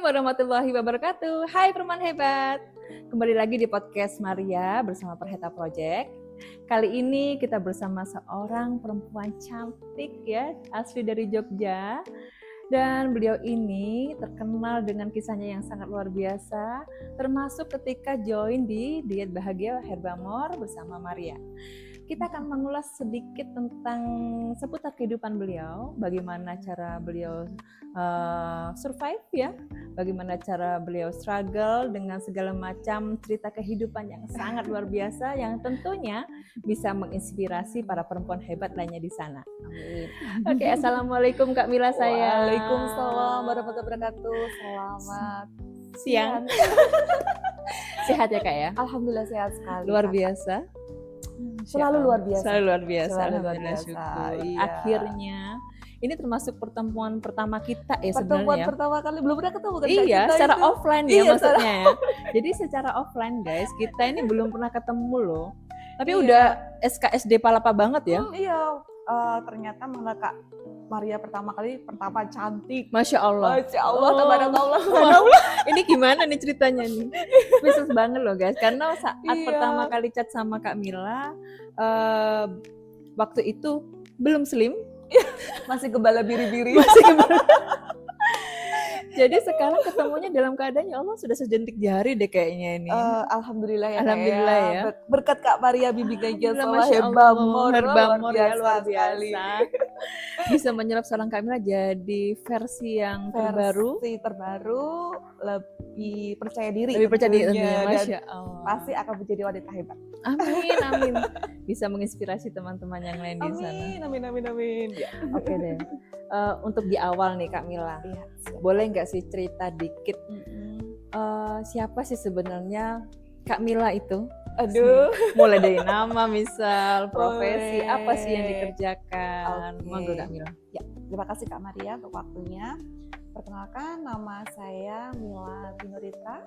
warahmatullahi wabarakatuh. Hai perempuan hebat. Kembali lagi di podcast Maria bersama Perheta Project. Kali ini kita bersama seorang perempuan cantik ya, asli dari Jogja. Dan beliau ini terkenal dengan kisahnya yang sangat luar biasa, termasuk ketika join di Diet Bahagia Herbamor bersama Maria. Kita akan mengulas sedikit tentang seputar kehidupan beliau, bagaimana cara beliau survive ya, bagaimana cara beliau struggle dengan segala macam cerita kehidupan yang sangat luar biasa yang tentunya bisa menginspirasi para perempuan hebat lainnya di sana. Amin. Oke, assalamualaikum Kak Mila saya. Waalaikumsalam warahmatullahi wabarakatuh. Selamat siang. Sehat ya Kak ya? Alhamdulillah sehat sekali. Luar biasa. Selalu luar biasa. Selalu luar biasa. Selalu luar Alhamdulillah, biasa. syukur. Iya. Akhirnya ini termasuk pertemuan pertama kita ya Pertemuan sebenarnya. pertama kali belum pernah ketemu kan? Iya, kita secara itu. offline ya Iya, maksudnya ya. Jadi secara offline guys, kita ini belum pernah ketemu loh. Tapi Iya. udah SKSD palapa banget ya. Iya. Ternyata mana Kak Maria pertama cantik. Masya Allah. Masya Allah, Oh. tabarakallah. Ini gimana nih ceritanya nih? Khusus banget loh guys, karena saat Iya. pertama kali chat sama Kak Mila, waktu itu belum slim, Masih kebala biri-biri. masih kebal. Jadi sekarang ketemunya dalam keadaan ya Allah sudah sejentik jari deh kayaknya ini. Alhamdulillah ya. Alhamdulillah Kak ya. Berkat Kak Maria Bibi Gajah Alhamdulillah, Sawah Masya Herbamor. Herbamor ya luar sekali. biasa. Bisa menyerap seorang Kak Mila jadi versi yang terbaru. Versi terbaru, lebih percaya diri. Lebih percaya diri tentunya, tentunya, dan Masya Allah. pasti akan menjadi wanita hebat. Amin, amin. Bisa menginspirasi teman-teman yang lain di sana. Amin. Ya. Oke deh. Untuk di awal nih Kak Mila, Iya. boleh nggak sih cerita dikit siapa sih sebenarnya Kak Mila itu? Aduh. Mulai dari nama, misal, profesi, Boleh. apa sih yang dikerjakan? Oke. Monggo Kak Mila. Terima kasih Kak Maria untuk waktunya. Perkenalkan, nama saya Mila Binurita.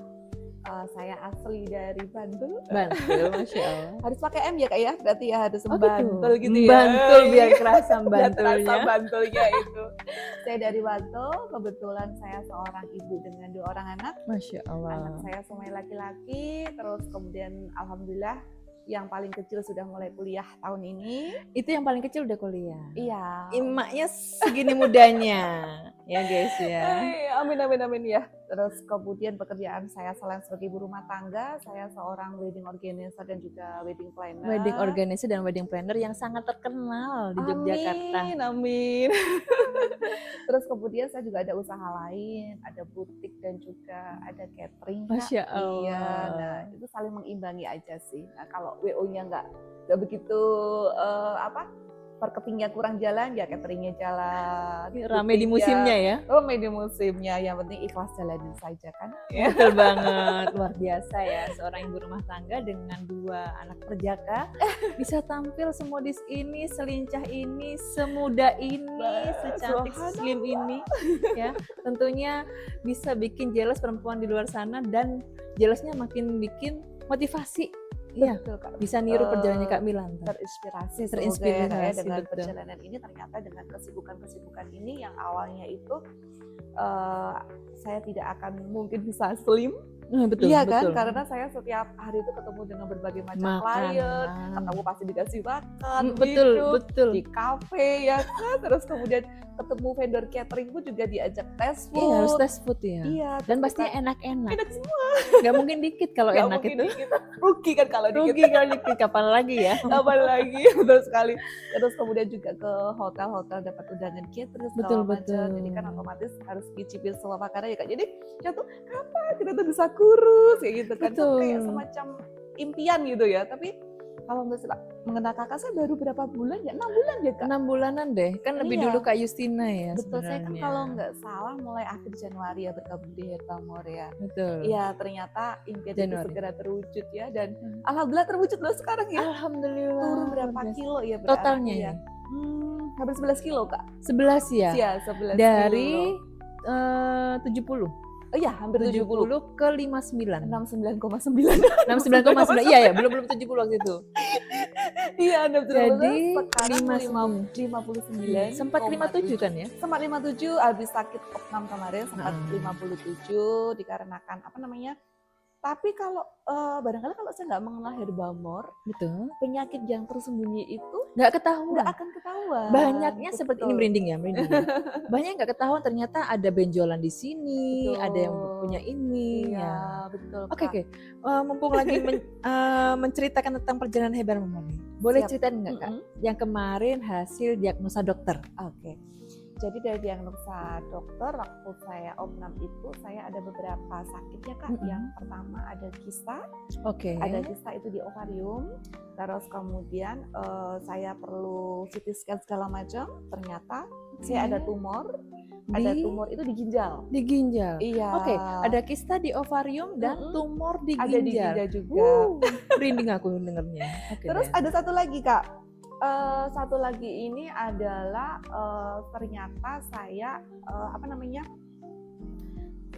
Saya asli dari Bantul. Bantul, Masya Allah. Harus pakai M ya Kak ya? Berarti ya harus Oh, Bantul gitu. gitu ya. Bantul biar kerasa Biar Bantulnya. terasa Bantulnya itu. Saya dari Bantul, kebetulan saya seorang ibu dengan 2 orang anak. Masya Allah. Anak saya semuanya laki-laki, terus kemudian alhamdulillah yang paling kecil sudah mulai kuliah tahun ini. Itu yang paling kecil udah kuliah. Iya. Emaknya segini mudanya. Ya guys ya. Amin ya. Terus kemudian pekerjaan saya selain sebagai ibu rumah tangga, saya seorang wedding organizer dan juga wedding planner. Wedding organizer dan wedding planner yang sangat terkenal di Yogyakarta. Amin. Terus kemudian saya juga ada usaha lain, ada butik dan juga ada catering. Kak. Masya Allah. Iya, nah itu saling mengimbangi aja sih. Nah kalau WO-nya nggak begitu marketingnya kurang jalan, ya cateringnya jalan. Rame di musimnya ya. Rame di musimnya, yang penting ikhlas jalanin saja kan. Betul banget, luar biasa ya seorang ibu rumah tangga dengan 2 anak perjaka bisa tampil semodis ini, selincah ini, semuda ini, secantik slim ini ya. Tentunya bisa bikin jealous perempuan di luar sana dan jealousnya makin bikin motivasi. Iya, Betul, Kak. bisa niru perjalanannya Kak Mila. Terinspirasi Terinspirasi, semoga ya, dengan betul. perjalanan ini, ternyata dengan kesibukan ini yang awalnya itu saya tidak akan mungkin bisa slim. Betul, Iya betul. kan, karena saya setiap hari itu ketemu dengan berbagai macam klien, ketemu pasti dikasih makan, Betul, hidup, betul. di kafe ya kan, terus kemudian ketemu vendor catering pun juga diajak tes food. Iya, harus tes food ya. Iya, Dan ketika- pastinya enak-enak. enak semua. Gak mungkin dikit kalau Nggak enak mungkin itu. dikit. Rugi kan kalau dikit. Rugi kalau dikit, kapan lagi ya? Kapan lagi, betul sekali. Terus kemudian juga ke hotel-hotel dapat undangan catering Betul, segala macam. betul. Jadi kan otomatis harus nyicipin semua makanan ya Kak. Jadi jatuh kapan kita tuh bisa kurus kayak gitu kan. Itu Betul. kayak semacam impian gitu ya. Tapi kalau mengenal kakak saya baru berapa bulan ya? 6 bulan ya Kak. 6 bulanan deh, kan lebih Iya. dulu Kak Justina ya Betul, saya kan sebenarnya. kalau nggak salah mulai akhir Januari ya bergabung di Herbamor ya. Betul. Iya, ternyata impian itu Januari. segera terwujud ya, dan alhamdulillah terwujud loh sekarang ya. Alhamdulillah. Turun berapa luar biasa. kilo ya berarti Totalnya ya? ya? Hampir 11 kilo Kak. 11 ya? Iya, 11 Dari kilo. 70. Oh iya, hampir 70. 70 ke 59. 69,9. 69,9. Iya ya, belum 70 waktu itu. Iya, Jadi sekarang 59. Sempat 57 kan ya? Sempat 57, habis sakit opnam kemarin sempat Heeh. 57 dikarenakan apa namanya. Tapi kalau barangkali kalau saya nggak mengenal herbamor, Betul. penyakit yang tersembunyi itu Nggak nggak ketahuan. akan ketahuan. Banyaknya seperti ini Betul. merinding ya. Banyak yang nggak ketahuan, ternyata ada benjolan di sini, Betul. ada yang punya ini. Iya, Ya. betul, Oke, Kak. oke. Mumpung lagi menceritakan tentang perjalanan herbamor nih. Boleh Siap. ceritain nggak Kak? Yang kemarin hasil diagnosa dokter. Oke. Jadi dari diagnosa dokter waktu saya opnam itu saya ada beberapa sakit ya Kak. Yang pertama ada kista. Oke. Ada kista itu di ovarium. Terus kemudian saya perlu CT scan segala macam. Ternyata saya ada tumor. Ada tumor itu di ginjal. Di ginjal. Iya. Oke, ada kista di ovarium dan tumor di ginjal. Ada di ginjal juga. Merinding aku dengernya. Terus ada satu lagi Kak. Satu lagi ini adalah ternyata saya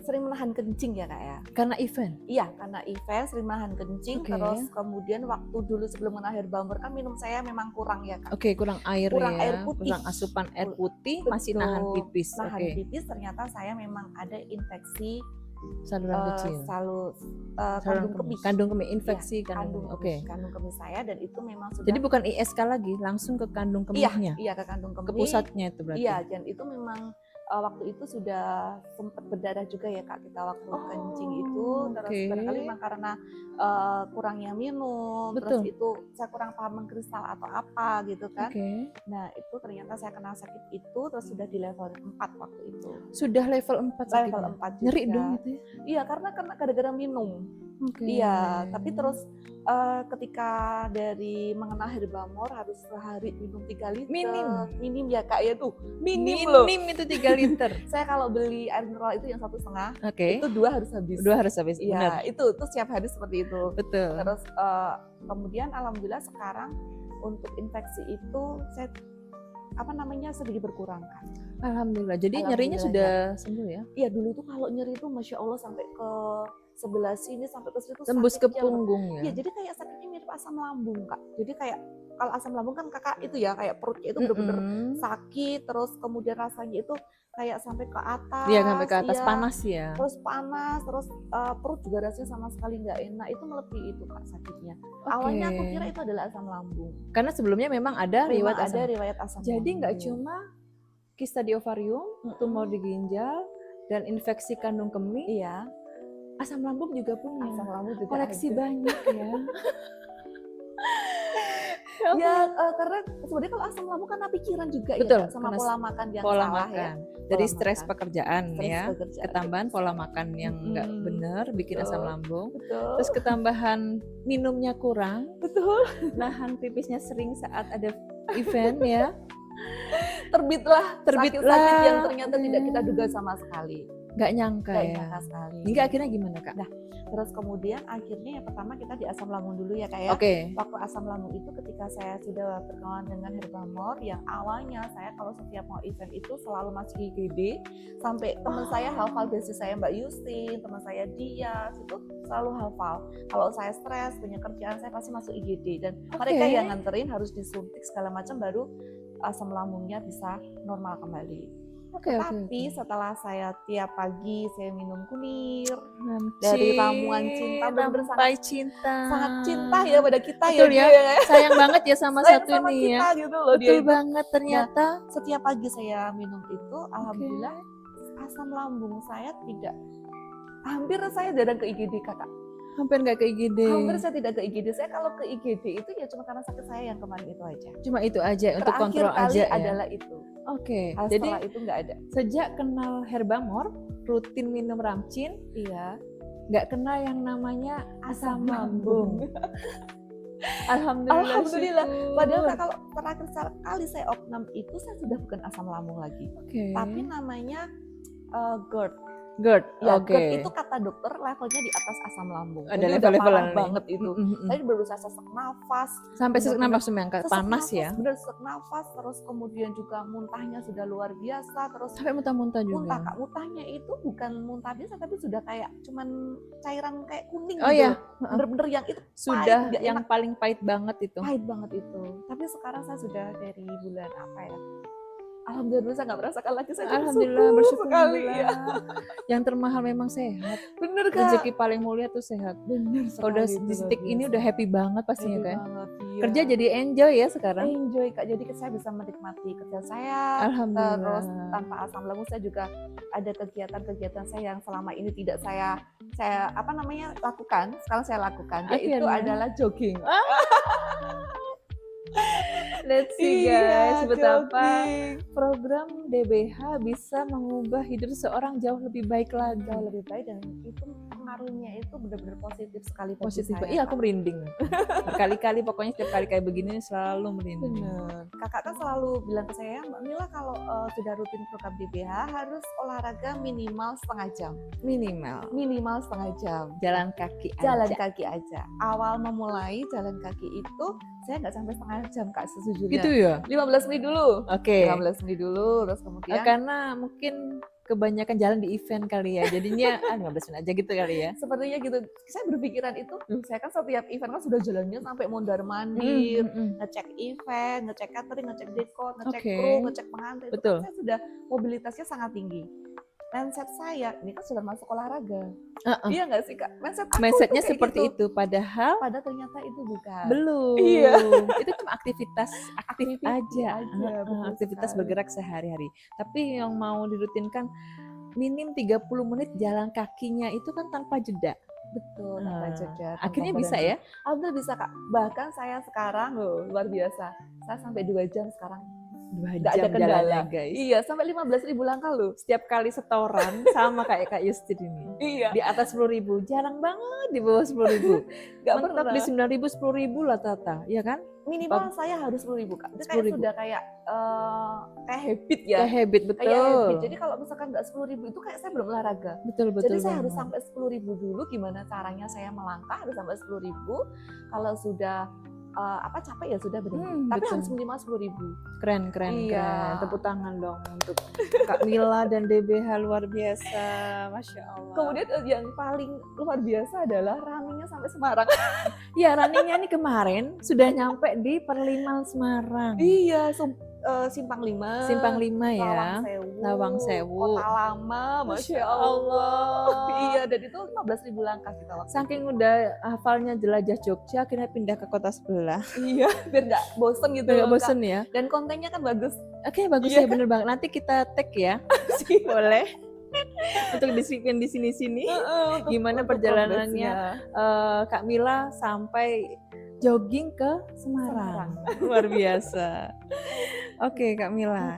sering menahan kencing ya Kak ya. Karena event? Iya, karena event sering menahan kencing. Terus kemudian waktu dulu sebelum mengenal herbamor kan minum saya memang kurang ya Kak. Oke, kurang air air putih. Kurang asupan air putih. Betul. Masih nahan pipis. Nahan pipis, ternyata saya memang ada infeksi saluran kecil. Kandung kemih, infeksi ya, kandung kemih saya, dan itu memang sudah. Jadi bukan ISK lagi, langsung ke kandung kemihnya. Iya, ke kandung kemih. Ke pusatnya itu berarti. Iya, dan itu memang waktu itu sudah sempat berdarah juga ya Kak kita waktu kencing itu. Terus barangkali memang karena kurangnya minum, terus itu saya kurang paham mengkristal atau apa gitu kan. Nah itu ternyata saya kena sakit itu, terus sudah di level 4 waktu itu. Sudah level 4 sakitnya? Level 4 juga. Nyeri dong itu ya? Iya, karena gara-gara minum. Iya, tapi terus ketika dari mengenal herbamor harus sehari minum 3 liter. Minim ya Kak ya tuh. Minim itu 3 liter. Saya kalau beli air mineral itu yang 1,5, itu 2 harus habis. 2 harus habis. Iya, itu setiap hari seperti itu. Betul. Terus kemudian alhamdulillah sekarang untuk infeksi itu saya sedikit berkurang kan. Alhamdulillah. Jadi nyerinya sudah sembuh ya? Iya, dulu tuh kalau nyeri itu Masya Allah sampai ke sebelah sini sampai ke situ tembus ke punggung ya. Iya, jadi kayak sakitnya mirip asam lambung Kak. Jadi kayak kalau asam lambung kan Kakak itu ya kayak perutnya itu benar-benar sakit, terus kemudian rasanya itu kayak sampai ke atas. Iya, sampai ke atas panas ya. Terus panas, terus perut juga rasanya sama sekali nggak enak. Itu melebihi itu Kak sakitnya. Awalnya aku kira itu adalah asam lambung. Karena sebelumnya memang ada riwayat asam. Jadi nggak cuma kista di ovarium, tumor di ginjal, dan infeksi kandung kemih. Iya. Asam lambung juga punya. Asam lambung juga koleksi ada. Banyak ya. Ya karena sebenarnya kalau asam lambung karena pikiran juga. Betul, ya sama pola makan yang pola salah makan. ya. Dari stres pekerjaan ya, ketambahan pola makan yang nggak benar bikin asam lambung. Betul. Terus ketambahan minumnya kurang. Betul. Nahan pipisnya sering saat ada event ya. Terbitlah sakit yang ternyata tidak kita duga sama sekali. Nggak nyangka ya. Nyangka sekali. Hingga akhirnya gimana Kak? Nah, terus kemudian akhirnya yang pertama kita di asam lambung dulu ya Kak ya. Waktu asam lambung itu ketika saya sudah berkenalan dengan herbamor, yang awalnya saya kalau setiap mau event itu selalu masuk IGD, sampai teman saya hafal basis saya Mbak Yustin, teman saya Dias itu selalu hafal. Kalau saya stres punya kerjaan saya pasti masuk IGD, dan mereka yang nganterin harus disuntik segala macam baru asam lambungnya bisa normal kembali. Tapi setelah saya tiap pagi saya minum kunir dari ramuan cinta, sampai cinta, sangat cinta ya pada kita. Betul ya. Sayang banget ya sama satu ini ya. Gitu loh, betul banget ternyata. Nah, setiap pagi saya minum itu, alhamdulillah asam lambung saya tidak. Hampir saya jarang ke IGD Kakak. Hampir nggak ke IGD. Hampir saya tidak ke IGD. Saya kalau ke IGD itu ya cuma karena sakit saya yang kemarin itu aja. Cuma itu aja untuk kontrol aja ya. Adalah itu. Jadi itu nggak ada. Sejak kenal herbamor, rutin minum ramcin. Iya. Nggak kenal yang namanya asam lambung. Alhamdulillah. Padahal kalau terakhir kali saya opnam itu saya sudah bukan asam lambung lagi. Tapi namanya GERD. GERD. Ya, Oke. GERD itu kata dokter levelnya di atas asam lambung. Ada Jadi udah level-levelan parah nih. banget itu. Saya berusaha sesak nafas. Sampai sesak benar-benar nafas memang sesak panas nafas, ya. Bener sesak nafas, terus kemudian juga muntahnya sudah luar biasa, terus Sampai muntah-muntah juga. muntah Kak, muntahnya itu bukan muntah biasa tapi sudah kayak cuman cairan kayak kuning Oh gitu. ya, Bener-bener yang itu sudah pahit, nggak yang enak. paling pahit banget itu. Pahit banget itu. Tapi sekarang saya sudah dari bulan apa ya? Alhamdulillah saya nggak merasakan lagi, saya Alhamdulillah, bersyukur sekali ya. Yang termahal memang sehat. Bener Kak. Rezeki paling mulia tuh sehat. Bener Kalau udah sekali. di titik ini udah happy banget pastinya Happy kan. banget, iya. Kerja jadi enjoy ya sekarang. Enjoy Kak, jadi saya bisa menikmati kerja saya. Alhamdulillah. Terus tanpa asam lambung saya juga ada kegiatan-kegiatan saya yang selama ini tidak saya lakukan. Sekarang saya lakukan, yaitu adalah jogging. Let's see guys, betapa program DBH bisa mengubah hidup seseorang jauh lebih baik lagi. Jauh lebih baik, dan itu pengaruhnya itu benar-benar positif sekali. Positif. Saya, iya, aku merinding. Berkali-kali pokoknya setiap kali kayak begini selalu merinding. Bener. Kakak kan selalu bilang ke saya, Mbak Mila kalau sudah rutin program DBH harus olahraga minimal setengah jam. Minimal setengah jam. Jalan kaki aja. Awal memulai jalan kaki itu saya nggak sampai setengah jam Kak sejujurnya. Gitu ya? 15 menit dulu. Oke. 15 menit dulu, terus kemudian karena mungkin kebanyakan jalan di event kali ya, jadinya 15 menit aja gitu kali ya. Sepertinya gitu. Saya berpikiran itu, saya kan setiap event kan sudah jalannya sampai mondar-mandir, ngecek event, ngecek catering, ngecek dekor, ngecek kru, ngecek pengantin. Betul. Kan saya sudah mobilitasnya sangat tinggi. Mindset saya ini kan sudah masuk olahraga. Iya nggak sih Kak? Mindsetnya seperti itu, padahal ternyata itu bukan. Belum. Iya. Itu cuma aktivitas aja. Aktivitas bergerak sehari-hari. Tapi yang mau dirutinkan minim 30 menit jalan kakinya itu kan tanpa jeda. Betul, tanpa jeda. Akhirnya bisa ya? Alhamdulillah bisa Kak. Bahkan saya sekarang luar biasa. Saya sampai 2 jam sekarang. 2 jam ada kendala guys. Iya, sampai 15.000 langkah loh. Setiap kali setoran sama kayak Kak Yustin ini. Iya. Di atas 10.000, jarang banget di bawah 10.000. Gak pernah di 9.000, 10.000 lah Tata, ya kan? Minimal saya harus 10.000 Kak. Itu kayak sudah kayak habit ya. Kayak habit, betul. Kayak habit. Jadi kalau misalkan nggak 10.000 itu kayak saya belum olahraga. Betul. Jadi saya harus sampai 10.000 dulu. Gimana caranya saya melangkah harus sampai 10.000. Kalau sudah capek ya sudah berhenti. Tapi harus minimal 10.000. Keren. Tepuk tangan dong untuk Kak Mila dan DBH, luar biasa, Masya Allah. Kemudian yang paling luar biasa adalah runningnya sampai Semarang. Iya, runningnya nih kemarin sudah nyampe di Perlimal Semarang. Iya, Simpang 5 ya, Lawang Sewu, Kota Lama, Masya Allah. Iya, dan itu 15.000 langkah kita waktu. Saking udah hafalnya jelajah Jogja, akhirnya pindah ke kota sebelah. Iya, biar nggak bosen gitu. Nggak bosen ya. Dan kontennya kan bagus. Oke, bagus ya, bener banget. Nanti kita tag ya, boleh. Untuk disipin di sini-sini. Gimana perjalanannya Kak Mila sampai jogging ke Semarang. Luar biasa. Oke, Kak Mila.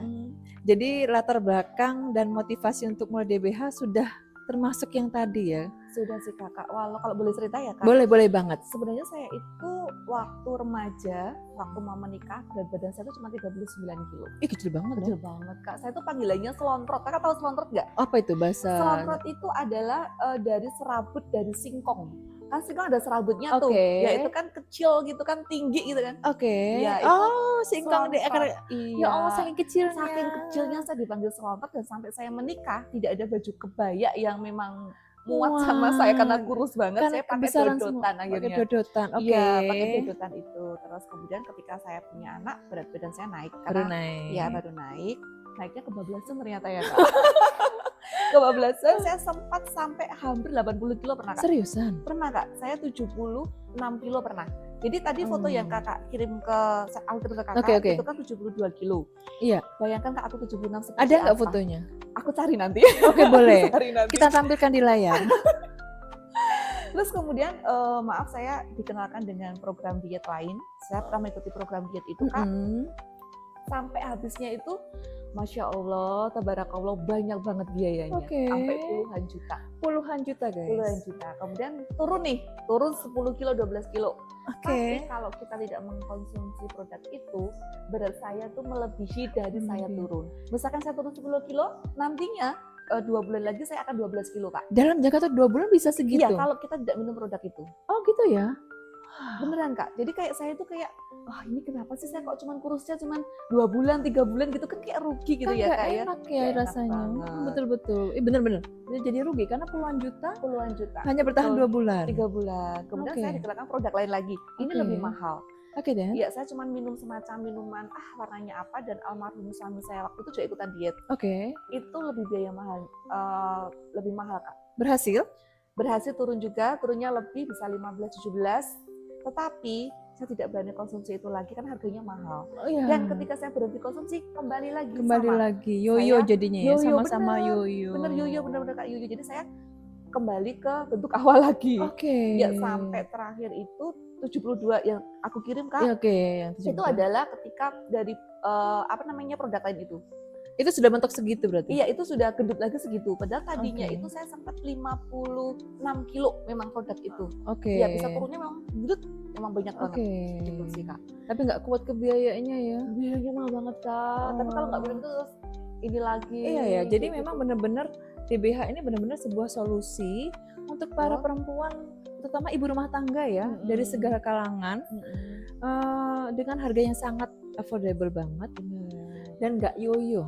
Jadi latar belakang dan motivasi untuk mulai DBH sudah termasuk yang tadi ya? Sudah sih Kakak. Walau kalau boleh cerita ya Kak? Boleh banget. Sebenarnya saya itu waktu remaja, waktu mau menikah, berat badan saya itu cuma 39 kilo. Kecil banget. Kecil banget Kak. Saya itu panggilannya selontrot. Kakak tahu selontrot nggak? Apa itu bahasa? Selontrot itu adalah dari serabut dari singkong. Kan singkong ada serabutnya tuh, ya itu kan kecil gitu kan, tinggi gitu kan. Ya, singkong di akar. Iya. Ya Allah, saking kecilnya. Saking kecilnya saya dipanggil selontrot, dan sampai saya menikah tidak ada baju kebaya yang memang muat sama saya karena kurus banget. Saya pakai dodotan akhirnya. Pakai dodotan, Iya, pakai dodotan itu. Terus kemudian ketika saya punya anak, berat badan saya naik. Baru naik. Iya, baru naik. Naiknya kebablasan ternyata ya Kak. Kebablasan, saya sempat sampai hampir 80 kilo pernah Kak. Seriusan? Pernah Kak, saya 76 kilo pernah. Jadi tadi foto yang Kakak kirim ke Kakak, itu kan 72 kilo. Iya. Bayangkan Kak, aku 76 seperti ada nggak fotonya? Aku cari nanti. Oke, boleh. Kita tampilkan di layar. Terus kemudian maaf, saya dikenalkan dengan program diet lain. Saya pernah mengikuti program diet itu Kak. Sampai habisnya itu Masya Allah, tabarakallah, banyak banget biayanya. Sampai puluhan juta. Puluhan juta guys. Puluhan juta. Kemudian turun 10 kilo, 12 kilo. Tapi kalau kita tidak mengkonsumsi produk itu, berat saya tuh melebihi dari saya turun. Misalkan saya turun 10 kilo, nantinya 2 bulan lagi saya akan 12 kilo Kak. Dalam jangka 2 bulan bisa segitu? Iya, kalau kita tidak minum produk itu. Oh gitu ya? Beneran Kak, jadi kayak saya tuh kayak, wah ini kenapa sih saya kok cuman kurusnya cuman 2 bulan, 3 bulan gitu kan kayak rugi gitu kan ya Kak ya. Enak ya rasanya. Betul-betul. Bener-bener. Jadi rugi karena puluhan juta hanya bertahan 2 bulan. 3 bulan. Kemudian saya dikeluarkan produk lain lagi. Ini lebih mahal. Oke deh. Iya, saya cuman minum semacam minuman warnanya apa, dan almarhum suami saya waktu itu juga ikutan diet. Oke. Itu lebih biaya mahal, lebih mahal Kak. Berhasil? Berhasil turun juga, turunnya lebih bisa 15-17. Tetapi saya tidak berani konsumsi itu lagi kan harganya mahal. Oh, iya. Dan ketika saya berhenti konsumsi kembali lagi yoyo jadinya ya, sama-sama yoyo. Bener yoyo, bener-bener Kak yoyo. Jadi saya kembali ke bentuk awal lagi. Oke. Ya sampai terakhir itu 72 yang aku kirim Kak. Ya, oke. Itu adalah ketika dari produk lain itu. Itu sudah mentok segitu berarti? Iya, itu sudah gendut lagi segitu. Padahal tadinya itu saya sempat 56 kilo memang produk itu. Oke. Ya bisa turunnya memang gendut, memang banyak banget. Gitu sih Kak. Tapi nggak kuat ke biayanya ya? Biayanya mahal banget Kak. Tapi kalau nggak minum terus ini lagi. Iya ya, jadi memang benar-benar TBH ini benar-benar sebuah solusi untuk para perempuan, terutama ibu rumah tangga ya, dari segala kalangan, dengan harga yang sangat affordable banget. Dan nggak yoyo,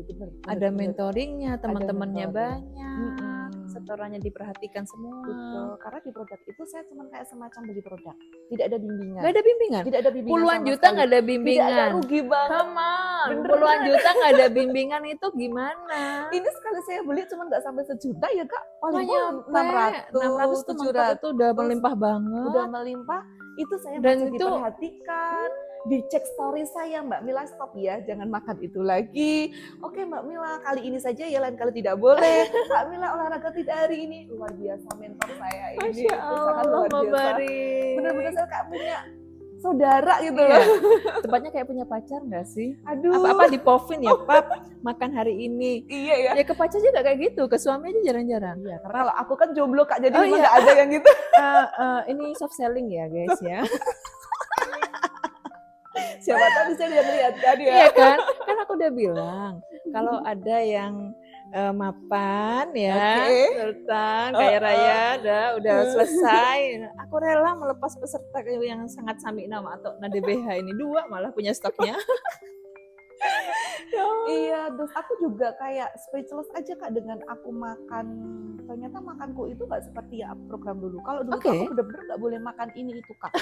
bener. Ada mentoringnya, teman-temannya banyak, setorannya diperhatikan semua. Betul, karena di produk itu saya cuma kayak semacam beli produk, tidak ada bimbingan. Nggak ada bimbingan? Tidak ada bimbingan. Puluhan juta nggak ada bimbingan. Tidak ada, rugi banget. Come on, puluhan juta nggak ada bimbingan itu gimana? Ini sekali saya beli cuma nggak sampai sejuta ya Kak, paling 600 tuh itu udah melimpah banget. Udah melimpah, itu saya masih diperhatikan. Dicek story saya, Mbak Mila stop ya, jangan makan itu lagi. Oke Mbak Mila, kali ini saja ya, lain kali tidak boleh. Mbak Mila olahraga tidak hari ini. Luar biasa mentor saya ini. Masya Allah, luar biasa. Bener-bener saya kayak punya saudara gitu loh. Tepatnya kayak punya pacar nggak sih? Aduh. Apa di povin ya, Pap, makan hari ini. Iya ya. Ya ke pacar juga kayak gitu, ke suami aja jarang-jarang. Iya, karena kalau aku kan jomblo Kak, jadi memang nggak ada yang gitu. Ini soft selling ya guys ya. Siapa tahu bisa dia lihat kan ya. Iya kan? Kan aku udah bilang kalau ada yang mapan ya, sultan kayak raya, udah selesai. Aku rela melepas peserta yang sangat sami nama atau NADBH ini 2 malah punya stoknya. Iya, terus aku juga kayak speechless aja Kak dengan aku makan. Ternyata makanku itu nggak seperti ya program dulu. Kalau dulu tuh aku bener-bener nggak boleh makan ini itu Kak.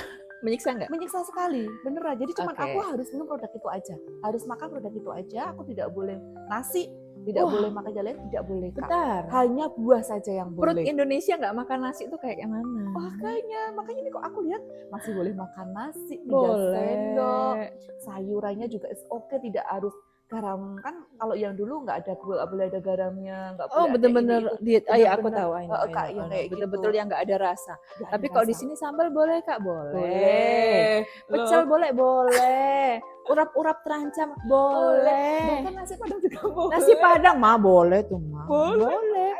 Menyiksa nggak? Menyiksa sekali, beneran. Jadi cuma aku harus minum produk itu aja, harus makan produk itu aja. Aku tidak boleh nasi, tidak boleh makan jalan, tidak boleh Kak. Bentar. Hanya buah saja yang boleh. Perut Indonesia nggak makan nasi itu kayak mana? Makanya ini kok aku lihat masih boleh makan nasi, 3 boleh. sendok, sayurannya juga is oke, tidak harus garam. Kan kalau yang dulu nggak boleh ada garamnya, nggak boleh. Bener-bener diet. Iya aku tahu. Kak, yang kayak betul-betul yang nggak ada rasa. Gak tapi ada kalau rasa. di sini sambal boleh Kak, boleh. Pecel boleh. Urap-urap terancam boleh. Bahkan nasi padang juga boleh. Nasi padang mah boleh tuh mah. Boleh.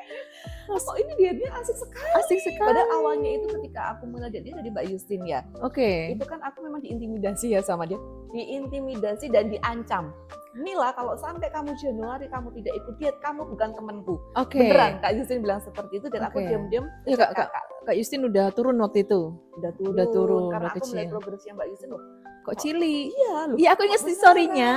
Oh ini dietnya asik sekali. Padahal awalnya itu ketika aku mulai dietnya dari Mbak Justin ya. Itu kan aku memang diintimidasi ya sama dia. Diintimidasi dan diancam. Mila, kalau sampai kamu Januari kamu tidak ikut diet, kamu bukan temanku. Beneran Kak Justin bilang seperti itu dan aku diam-diam. Iya Kak Justin udah turun waktu itu. Udah turun. Karena udah aku kecil. melihat progresnya Mbak Justin loh. Kok cili? Iya loh. Iya aku ingat story-nya.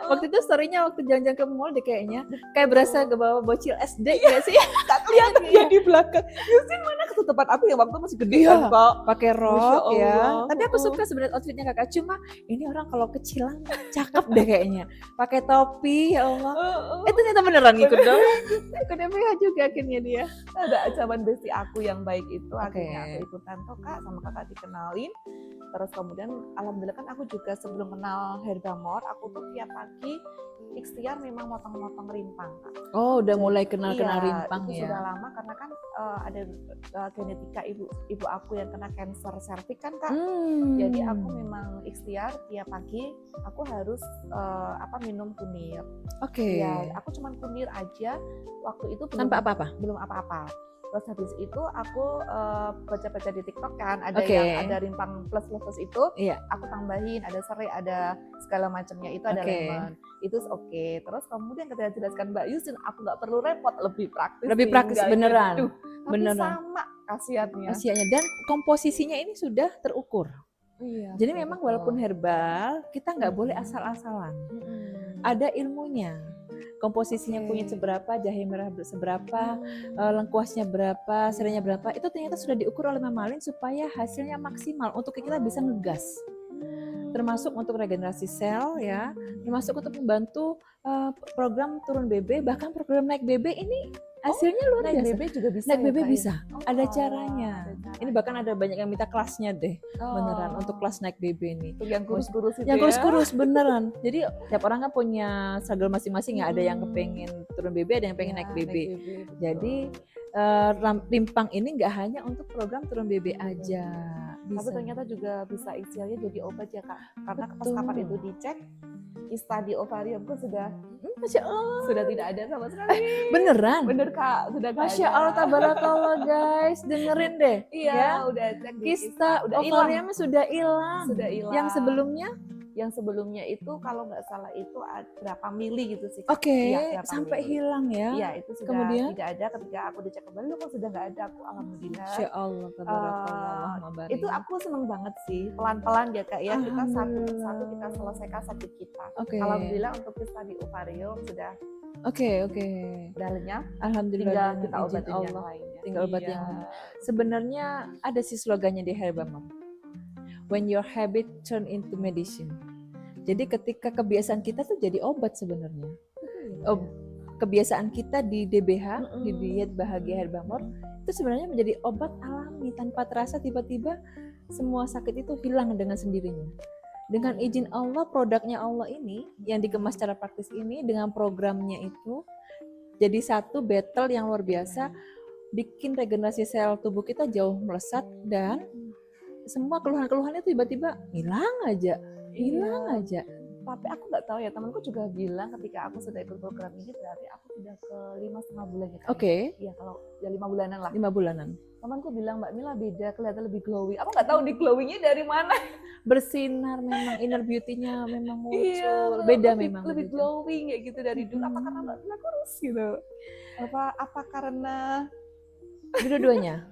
Waktu itu story-nya waktu jalan-jalan ke mall deh kayaknya. Kayak berasa ke bawah bocil SD nggak sih? Tak kelihatan dia di belakang. Justin mana ketutupan aku ya waktu masih gede kan Kak. Pakai rok ya. Tapi aku suka sebenarnya outfitnya Kakak. Cuma ini orang kalau kecilan cakep deh kayaknya. Pakai topi ya Allah. Itu ternyata beneran ngikut dong. Ikut MPH juga akhirnya dia. Ada ancaman besti aku yang baik itu. Akhirnya aku ikutan tuh Kak, sama Kakak dikenalin. Terus kemudian alhamdulillah kan aku juga sebelum kenal Herbamor, aku tuh tiap pagi ikhtiar memang motong-motong rimpang Kak. Oh udah mulai kenal-kenal rimpang itu ya? Sudah lama karena kan ada genetika ibu aku yang kena kanker serviks kan Kak. Jadi aku memang ikhtiar tiap pagi aku harus minum kunir. Ya, aku cuma kunir aja waktu itu belum tanpa apa-apa? Belum apa-apa. Terus habis itu aku baca-baca di TikTok kan, ada yang ada rimpang plus itu, aku tambahin ada serai, ada segala macamnya itu, ada lemon. Itu oke. Terus kemudian ketika jelaskan Mbak Yusin, aku nggak perlu repot, lebih praktis. Lebih praktis beneran. Gitu. Tapi sama khasiatnya. Dan komposisinya ini sudah terukur. Iya, jadi memang walaupun herbal, kita nggak boleh asal-asalan. Ada ilmunya. Komposisinya kunyit seberapa, jahe merah seberapa, lengkuasnya berapa, serainya berapa, itu ternyata sudah diukur oleh Mama Lin supaya hasilnya maksimal untuk kita bisa ngegas. Termasuk untuk regenerasi sel ya, termasuk untuk membantu program turun BB, bahkan program naik BB ini hasilnya luar biasa. Naik BB juga bisa. Naik BB bisa. Ada caranya. Ini bahkan ada banyak yang minta kelasnya deh. Beneran untuk kelas naik BB nih. Yang kurus-kurus itu. Yang kurus-kurus beneran. Jadi tiap orang kan punya struggle masing-masing ya. Ada yang kepengen turun BB, ada yang pengen naik BB. Jadi rimpang ini nggak hanya untuk program turun BB aja. Bisa. Tapi ternyata juga bisa istilah jadi obat ya Kak. Karena pas kapan itu dicek, kista di ovariumku sudah Masya Allah. Sudah tidak ada sama sekali. Beneran? Bener Kak, sudah gak Masya Allah, tabarakallah guys, dengerin deh. Iya, ya? Udah cek kista ovariumnya sudah hilang. Sudah hilang. Yang sebelumnya? Yang sebelumnya itu kalau nggak salah itu berapa mili gitu sih. Oke, sampai mili. Hilang ya. Iya, itu sudah kemudian tidak ada. Ketika aku dicek kembali, kok sudah nggak ada. Aku alhamdulillah. Masya Allah, tabarakallah. Itu aku seneng banget sih. Pelan-pelan ya Kak ya. Kita satu persatu kita selesaikan sakit kita. Alhamdulillah untuk kista di ovarium sudah. Oke. Udah lenyap. Alhamdulillah. Tinggal kita obatin yang lainnya. Tinggal obat yang lain. Sebenarnya ada sih slogannya di Herbamom. When your habit turn into medicine. Jadi ketika kebiasaan kita tuh jadi obat sebenarnya. Kebiasaan kita di DBH, di diet bahagia Herbamor, itu sebenarnya menjadi obat alami tanpa terasa tiba-tiba semua sakit itu hilang dengan sendirinya. Dengan izin Allah, produknya Allah ini yang dikemas secara praktis ini dengan programnya itu jadi satu battle yang luar biasa, bikin regenerasi sel tubuh kita jauh melesat dan semua keluhan-keluhannya tiba-tiba hilang aja. Tapi aku nggak tahu ya, temanku juga bilang ketika aku sudah ikut program ini berarti aku sudah ke 5,5 bulan ya. Iya, kalau ya 5 bulanan lah. 5 bulanan. Temanku bilang Mbak Mila beda, kelihatan lebih glowing. Aku nggak tahu di glowingnya dari mana. Bersinar memang, inner beauty-nya memang muncul. Iya, beda lebih, memang. Lebih glowing kayak gitu dari dulu. Apa karena Mbak Mila kurus gitu? Apa karena Dua-duanya.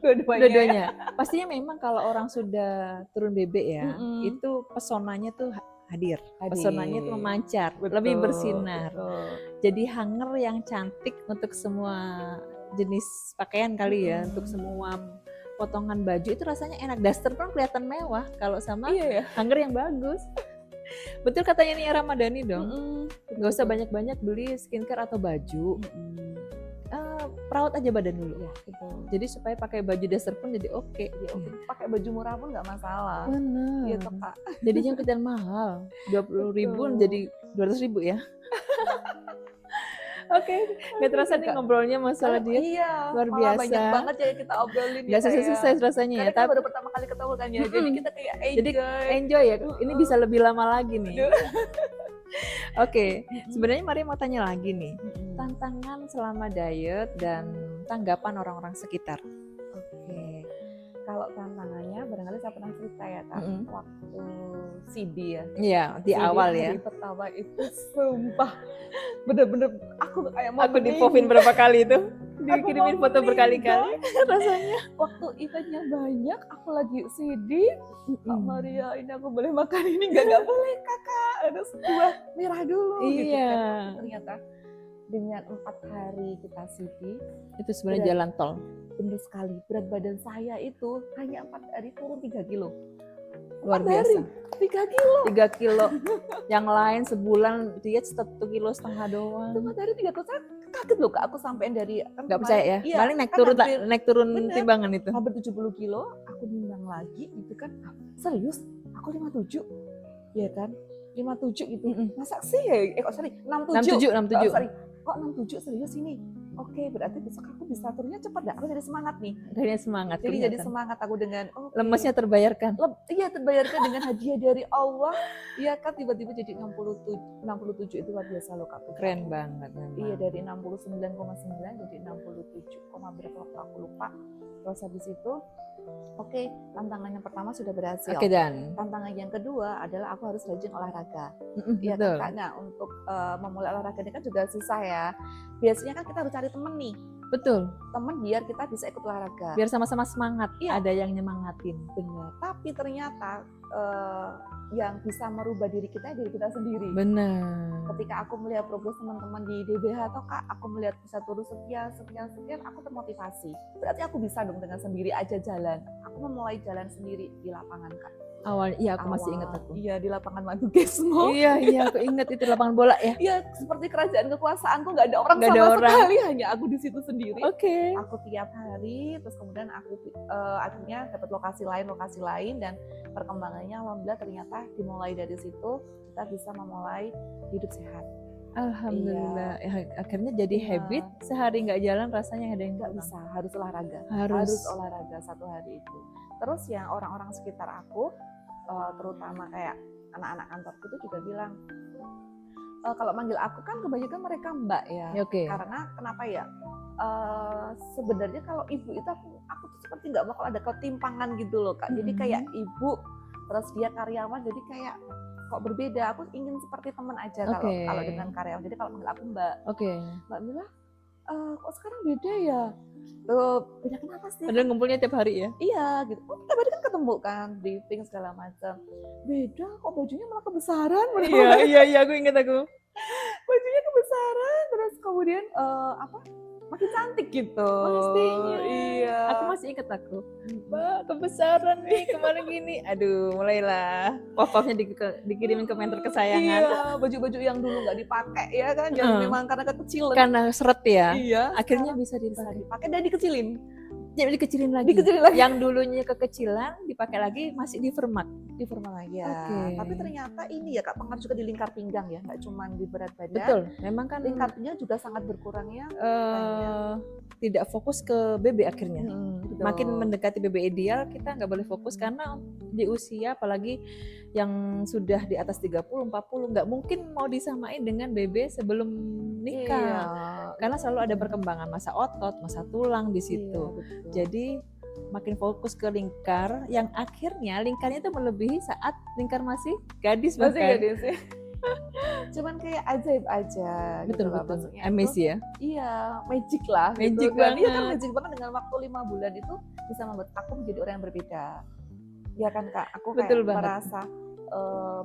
Pastinya memang kalau orang sudah turun BB ya, itu pesonanya tuh hadir. Pesonanya tuh memancar, lebih bersinar. Jadi hanger yang cantik untuk semua jenis pakaian kali ya, untuk semua potongan baju itu rasanya enak. Daster pun kelihatan mewah kalau sama hanger yang bagus. Betul katanya Nia Ramadhani dong. Gak usah banyak-banyak beli skincare atau baju. Perawat aja badan dulu ya. Jadi supaya pakai baju dasar pun jadi oke. Pakai baju murah pun nggak masalah. Benar. Iya Kak. Jadinya kelihatan mahal. 20.000 jadi 200.000 ya. Oke, nggak terasa nih ngobrolnya masalah diet. Iya, luar biasa. Banyak banget ya kita obrolin. Nggak selesai rasanya ya. Tapi baru pertama kali ketemu kan ya. Jadi kita kayak enjoy. Jadi enjoy ya. Ini bisa lebih lama lagi nih. Oke, sebenarnya Maria mau tanya lagi nih, tantangan selama diet dan tanggapan orang-orang sekitar. Oke, kalau tantangannya barangkali saya pernah cerita ya Kak, waktu CD ya. Iya, di CD awal ya. Hari pertama itu sumpah, bener-bener aku kayak mau di-povin berapa kali itu, dikirimin foto berkali-kali rasanya. Waktu eventnya banyak, aku lagi CD, Kak Maria ini aku boleh makan ini nggak boleh Kakak, harus buah merah dulu. Iya. Gitu kan. Ternyata dengan 4 hari kita CD itu sebenarnya jalan tol. Benar sekali, berat badan saya itu hanya 4 hari turun 3 kilo. Luar biasa. 3 kilo. 3 kilo. Yang lain sebulan diet 1,5 kilo doang. Itu 4 hari 3 kilo. Saya kaget loh Kak, aku sampein dari nggak percaya ya? Iya, paling naik turun timbangan itu. Hampir 70 kilo, aku nimbang lagi gitu kan. Serius? Aku 57. Iya kan? 57 gitu. Masa sih? 67. 67. Sorry. Kok 67 serius ini? Oke, berarti besok aku bisa turunnya cepat dah. Aku jadi semangat nih. Semangat. Jadi semangat aku dengan lemesnya terbayarkan. Iya, terbayarkan dengan hadiah dari Allah. Iya kan, tiba-tiba jadi 67 itu luar biasa loh Kak. Keren banget memang. Iya, dari 69,9 jadi 67, berapa waktu aku lupa. Terus habis itu tantangan yang pertama sudah berhasil. Dan tantangan yang kedua adalah aku harus rajin olahraga. Iya kan, Kak. Untuk memulai olahraga ini kan juga susah ya. Biasanya kan kita harus cari temen nih. Betul. Temen biar kita bisa ikut olahraga. Biar sama-sama semangat. Iya. Ada yang nyemangatin. Benar. Tapi ternyata yang bisa merubah diri kita sendiri. Benar. Ketika aku melihat progres teman-teman di DBH atau Kak, aku melihat bisa turun sekian, aku termotivasi. Berarti aku bisa dong dengan sendiri aja jalan. Aku memulai jalan sendiri di lapangan Kak. Aku masih ingat aku. Iya, di lapangan Madu Gesmo. Iya, aku ingat itu lapangan bola ya. Iya, seperti kerajaan kekuasaanku nggak ada orang sama sekali, hanya aku di situ sendiri. Aku tiap hari, terus kemudian aku akhirnya dapat lokasi lain dan perkembangannya alhamdulillah ternyata dimulai dari situ kita bisa memulai hidup sehat. Alhamdulillah, akhirnya jadi habit. Sehari nggak jalan rasanya ada yang nggak bisa, harus olahraga. Harus olahraga satu hari itu. Terus yang orang-orang sekitar aku, terutama kayak anak-anak kantorku itu juga bilang, kalau manggil aku kan kebanyakan mereka Mbak ya. Karena kenapa ya? Sebenarnya kalau ibu itu aku tuh seperti nggak bakal ada ketimpangan gitu loh Kak. Jadi kayak ibu, terus dia karyawan, jadi kayak kok berbeda. Aku ingin seperti teman aja kalau dengan karyawan. Jadi kalau manggil aku Mbak. Mbak Mila, kok sekarang beda ya? Tuh, beda kenapa sih? Padahal ngumpulnya tiap hari ya? Iya gitu. Tiap hari kan ketemu kan, briefing segala macam. Beda kok bajunya malah kebesaran. Iya, aku ingat aku. Bajunya kebesaran, terus kemudian makin cantik gitu. Pastinya. Iya. Aku masih ingat aku. Mbak, kebesaran nih kemarin gini. Aduh, mulailah pop-popnya dikirimin ke mentor kesayangan. Iya, baju-baju yang dulu nggak dipakai ya kan, yang memang karena kekecilan. Karena seret ya. Iya. Akhirnya bisa dipakai dan dikecilin. Dikecilin lagi. Yang dulunya kekecilan dipakai lagi masih di format lagi ya. Tapi ternyata ini ya Kak, pengaruh juga di lingkar pinggang ya, nggak cuma di berat badan. Betul. Memang kan lingkar pinggang juga sangat berkurang ya. Tidak fokus ke BB akhirnya. Makin mendekati BB ideal kita nggak boleh fokus karena di usia apalagi yang sudah di atas 30, 40 nggak mungkin mau disamain dengan BB sebelum nikah. Karena selalu ada perkembangan masa otot, masa tulang di situ. Jadi makin fokus ke lingkar yang akhirnya lingkarnya itu melebihi saat lingkar masih gadis bahkan. Cuman kayak ajaib aja. Betul. Amazing ya. Iya, magic lah. Magic gitu. banget. Iya kan magic banget, dengan waktu 5 bulan itu bisa membuat aku menjadi orang yang berbeda. Ya kan Kak, aku kayak merasa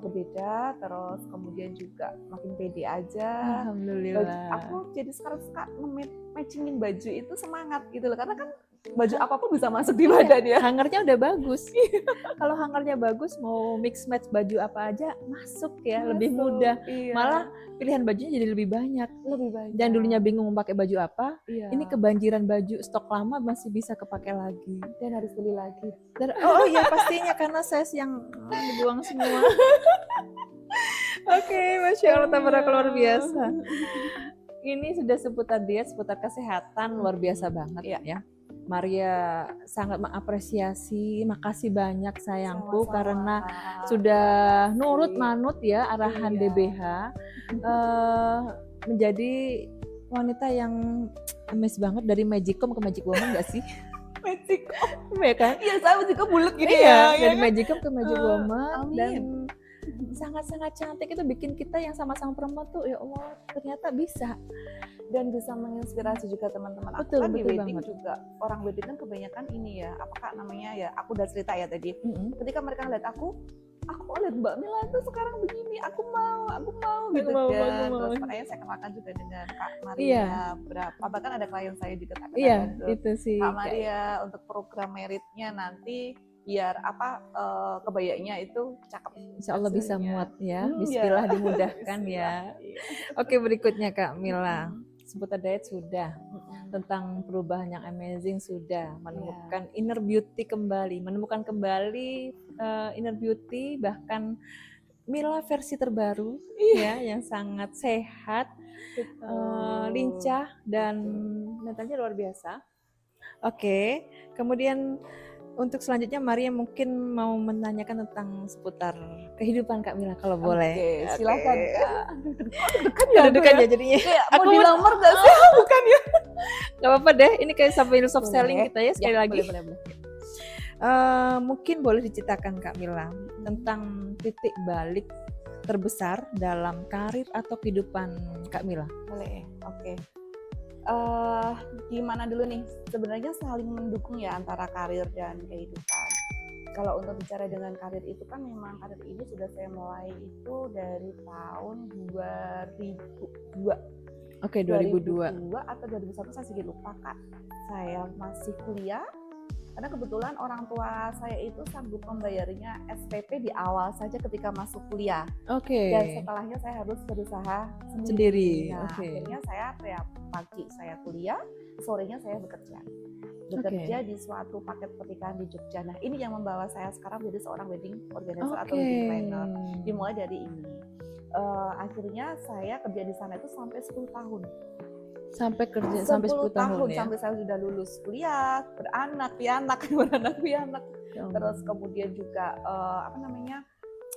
berbeda, terus kemudian juga makin pede aja. Alhamdulillah. Aku jadi sekarang suka matchingin baju itu semangat gitu loh, karena kan baju apapun bisa masuk di badan ya. Hangernya udah bagus. Kalau hangernya bagus, mau mix match baju apa aja masuk ya, lebih mudah. Malah pilihan bajunya jadi lebih banyak. Dan dulunya bingung mau pakai baju apa, ini kebanjiran baju stok lama masih bisa kepake lagi. Dan harus beli lagi. Ya pastinya karena size yang dibuang semua. Masya Allah, tabarakallah, luar biasa. Ini sudah seputar diet, seputar kesehatan, luar biasa banget ya. Maria sangat mengapresiasi, makasih banyak sayangku. Sama-sama. Karena sudah nurut manut ya arahan DBH, menjadi wanita yang amazed banget, dari Magicom ke Magic Woman nggak sih? Magicom ya kan? Iya, saya Magicom bulat gini dari Magicom ke Magic Woman. Dan sangat-sangat cantik, itu bikin kita yang sama-sama perempuan tuh ya Allah ternyata bisa. Dan bisa menginspirasi juga teman-teman aku. Kan di wedding banget. Juga orang wedding kan kebanyakan ini ya, apakah namanya ya, aku udah cerita ya tadi. Ketika mereka lihat aku lihat Mbak Mila tuh sekarang begini, aku mau gitu kan. Terus makanya saya kenalkan juga dengan Kak Maria. Bahkan ada klien saya juga Kak. Itu sih Kak Maria untuk program meritnya nanti biar kebayanya itu cakep. Insya Allah bisa muat ya. Bismillah dimudahkan ya. Oke, berikutnya Kak Mila. Seputar diet sudah, tentang perubahan yang amazing sudah, menemukan inner beauty kembali, inner beauty, bahkan Mila versi terbaru ya, yang sangat sehat, lincah dan mentalnya luar biasa. Oke, kemudian untuk selanjutnya Maria mungkin mau menanyakan tentang seputar kehidupan Kak Mila kalau boleh. Oke, silakan Kak. Deg-degan ya, deg-degan ya jadinya. Kayak mau dilamar gak sih? Bukan ya? Gak apa-apa deh, ini kayak sambil soft selling kita ya sekali lagi. Boleh. Mungkin boleh diceritakan Kak Mila tentang titik balik terbesar dalam karir atau kehidupan Kak Mila. Boleh, oke. Gimana dulu nih? Sebenarnya saling mendukung ya antara karir dan kehidupan. Kalau untuk bicara dengan karir itu kan memang karir ini sudah saya mulai itu dari tahun 2002. Oke, 2002 atau 2001 saya sedikit lupa Kak. Saya masih kuliah. Karena kebetulan orang tua saya itu sanggup membayarnya SPP di awal saja ketika masuk kuliah. Oke. Dan setelahnya saya harus berusaha sendiri. Nah, akhirnya saya pagi saya kuliah, sorenya saya bekerja di suatu paket pernikahan di Jogja. Nah, ini yang membawa saya sekarang menjadi seorang wedding organizer atau wedding planner. Dimulai dari ini. Akhirnya saya kerja di sana itu sampai 10 tahun. Sampai kerja sampai 10 tahun ya? Sampai saya sudah lulus kuliah, beranak pianak. Terus kemudian juga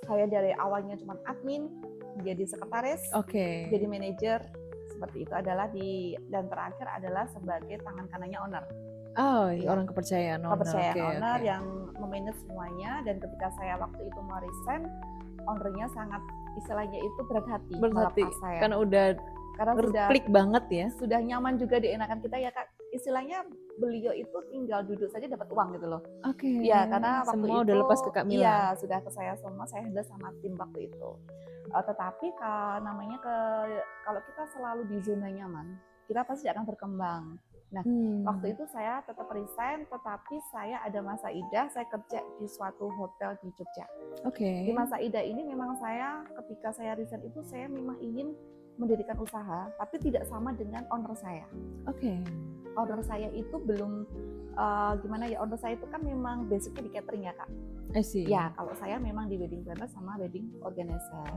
saya dari awalnya cuma admin, jadi sekretaris, jadi manajer, seperti itu adalah dan terakhir adalah sebagai tangan kanannya owner. Orang kepercayaan owner. Yang memanage semuanya. Dan ketika saya waktu itu mau resign, ownernya sangat istilahnya itu berat hati melepas saya. Karena sudah klik banget ya. Sudah nyaman juga dienakan kita ya Kak. Istilahnya beliau itu tinggal duduk saja dapat uang gitu loh. Ya, karena waktu semua itu udah lepas ke Kak Mila. Iya, sudah ke saya semua, saya handle sama tim waktu itu. Tetapi kalau kita selalu di zona nyaman, kita pasti akan berkembang. Nah, waktu itu saya tetap resign, tetapi saya ada masa idah, saya kerja di suatu hotel di Jogja. Di masa idah ini memang saya ketika saya resign itu saya memang ingin mendirikan usaha, tapi tidak sama dengan owner saya. Owner saya itu belum owner saya itu kan memang basicnya di catering ya Kak. Ya, kalau saya memang di wedding planner sama wedding organizer.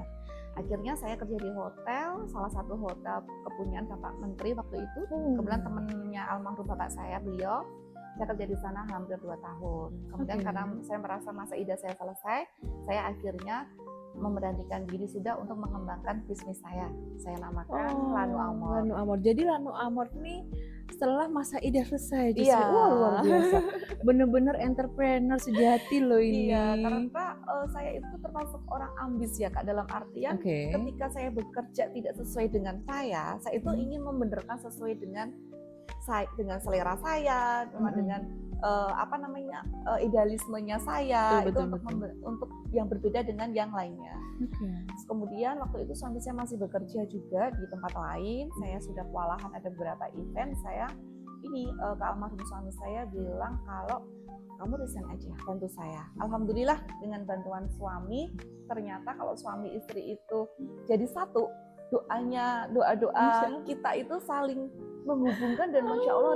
Akhirnya saya kerja di hotel, salah satu hotel kepunyaan Bapak Menteri waktu itu. Kebetulan temennya almarhum Bapak saya, beliau. Saya kerja di sana hampir 2 tahun. Kemudian karena saya merasa masa idah saya selesai, saya akhirnya memberanikan diri sudah untuk mengembangkan bisnis saya. Saya namakan Lanu Amor. Jadi Lanu Amor ini setelah masa idah selesai. Luar biasa. Bener-bener entrepreneur sejati loh ini. Iya, karena saya itu termasuk orang ambis ya Kak, dalam artian ketika saya bekerja tidak sesuai dengan saya itu ingin membenarkan sesuai dengan selera saya, dengan idealismenya saya. Betul. Untuk yang berbeda dengan yang lainnya. Kemudian waktu itu suami saya masih bekerja juga di tempat lain. Saya sudah kewalahan ada beberapa event. Saya ke almarhum suami saya bilang kalau kamu resign aja, bantu saya. Alhamdulillah dengan bantuan suami, ternyata kalau suami istri itu jadi satu, doa kita itu saling menghubungkan dan Masya Allah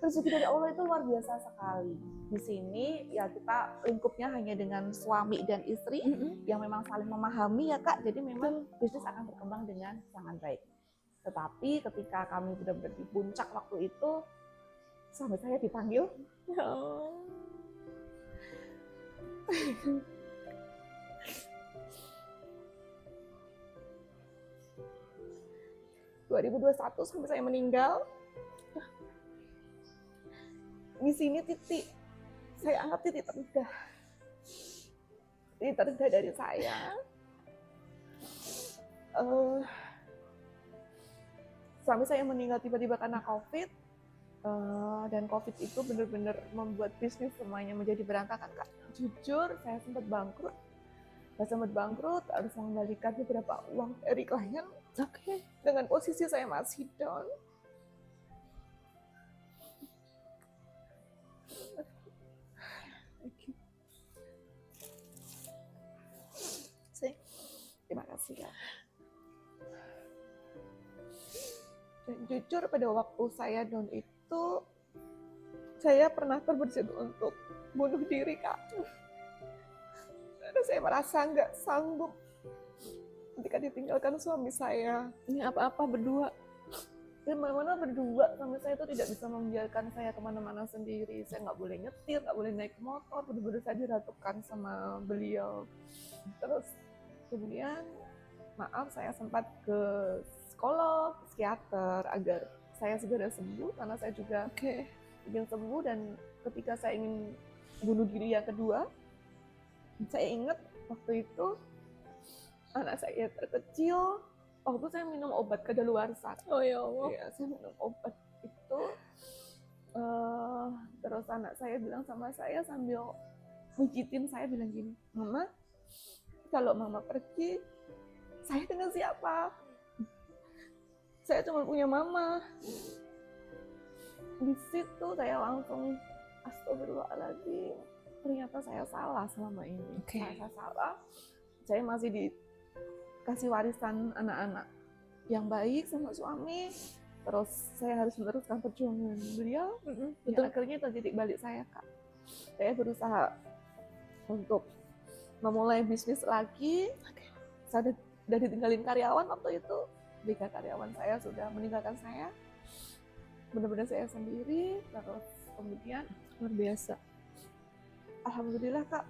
rezeki dari Allah itu luar biasa sekali. Di sini ya kita lingkupnya hanya dengan suami dan istri yang memang saling memahami ya Kak. Jadi memang bisnis akan berkembang dengan sangat baik. Tetapi ketika kami benar-benar di puncak waktu itu, suami saya dipanggil. 2021 sampai saya meninggal. Di sini saya anggap titik terendah dari saya. Suami saya meninggal tiba-tiba karena COVID, dan COVID itu benar-benar membuat bisnis semuanya menjadi berantakan Kak. Jujur, saya sempat bangkrut. Harus mengembalikan beberapa uang dari klien. Dengan posisi saya masih down. Terima kasih ya. Dan jujur pada waktu saya down itu, saya pernah terbersit untuk bunuh diri Kak. Karena saya merasa nggak sanggup ketika ditinggalkan suami saya. Ini apa-apa berdua. Dan mana-mana berdua, suami saya itu tidak bisa membiarkan saya kemana-mana sendiri. Saya nggak boleh nyetir, nggak boleh naik motor, benar-benar saya diratukan sama beliau. Terus kemudian, maaf, saya sempat ke psikolog, psikiater agar saya segera sembuh, karena saya juga ingin sembuh. Dan ketika saya ingin bunuh diri yang kedua, saya ingat waktu itu anak saya terkecil, waktu saya minum obat kadaluarsa. Oh ya Allah. Ya, saya minum obat itu, terus anak saya bilang sama saya sambil mijitin saya, bilang gini, "Mama, kalau mama pergi, saya dengan siapa? Saya cuma punya mama." Di situ saya langsung, astagfirullahaladzim, ternyata saya salah selama ini. Saya salah. Saya masih dikasih warisan anak-anak yang baik sama suami, terus saya harus meneruskan perjuangan beliau. Betul. Akhirnya terjadi balik saya, Kak. Saya berusaha untuk memulai bisnis lagi. Saya udah ditinggalin karyawan waktu itu. 3 karyawan saya sudah meninggalkan saya. Benar-benar saya sendiri. Terus kemudian luar biasa. Alhamdulillah, Kak,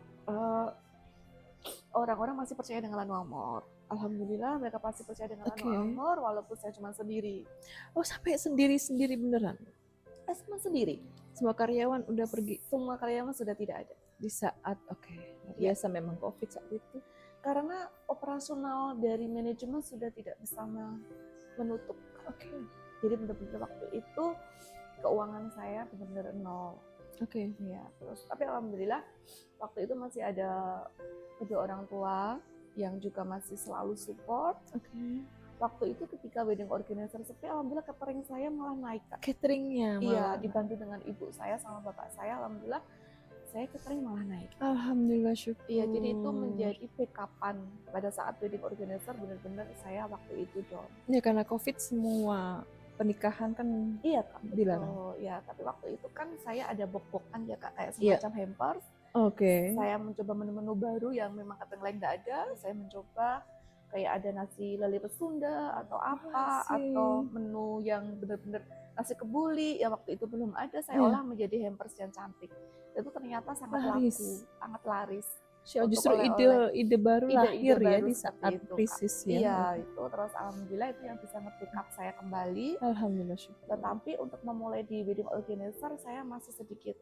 orang-orang masih percaya dengan Lanu Amor. Alhamdulillah mereka pasti percaya dengan Lanu Amor walaupun saya cuma sendiri. Oh, sampai sendiri beneran? Cuma sendiri. Semua karyawan udah pergi? Semua karyawan sudah tidak ada. Di saat, biasa memang COVID saat itu. Karena operasional dari manajemen sudah tidak bisa menutup. Jadi benar-benar waktu itu keuangan saya benar-benar nol. Ya, terus tapi alhamdulillah waktu itu masih ada kedua orang tua yang juga masih selalu support. Waktu itu ketika wedding organizer sepi, alhamdulillah catering saya malah naik, Kak. Cateringnya malah? Iya, dibantu dengan ibu saya sama bapak saya, alhamdulillah saya catering malah naik. Alhamdulillah, syukur. Iya, jadi itu menjadi backupan pada saat wedding organizer benar-benar saya waktu itu down. Ya karena COVID semua pernikahan kan dilarang. Ya, tapi waktu itu kan saya ada bok-bokan ya, Kak, kayak semacam hampers. Saya mencoba menu-menu baru yang memang catering lain nggak ada. Saya mencoba kayak ada nasi lele Sunda atau apa, atau menu yang benar-benar nasi kebuli yang waktu itu belum ada, saya olah menjadi hampers yang cantik. Itu ternyata sangat laku, sangat laris. Justru ide baru lahir ya di saat krisis ya. Iya, itu terus alhamdulillah itu yang bisa nge-backup saya kembali. Alhamdulillah, syukur. Tetapi untuk memulai di wedding organizer saya masih sedikit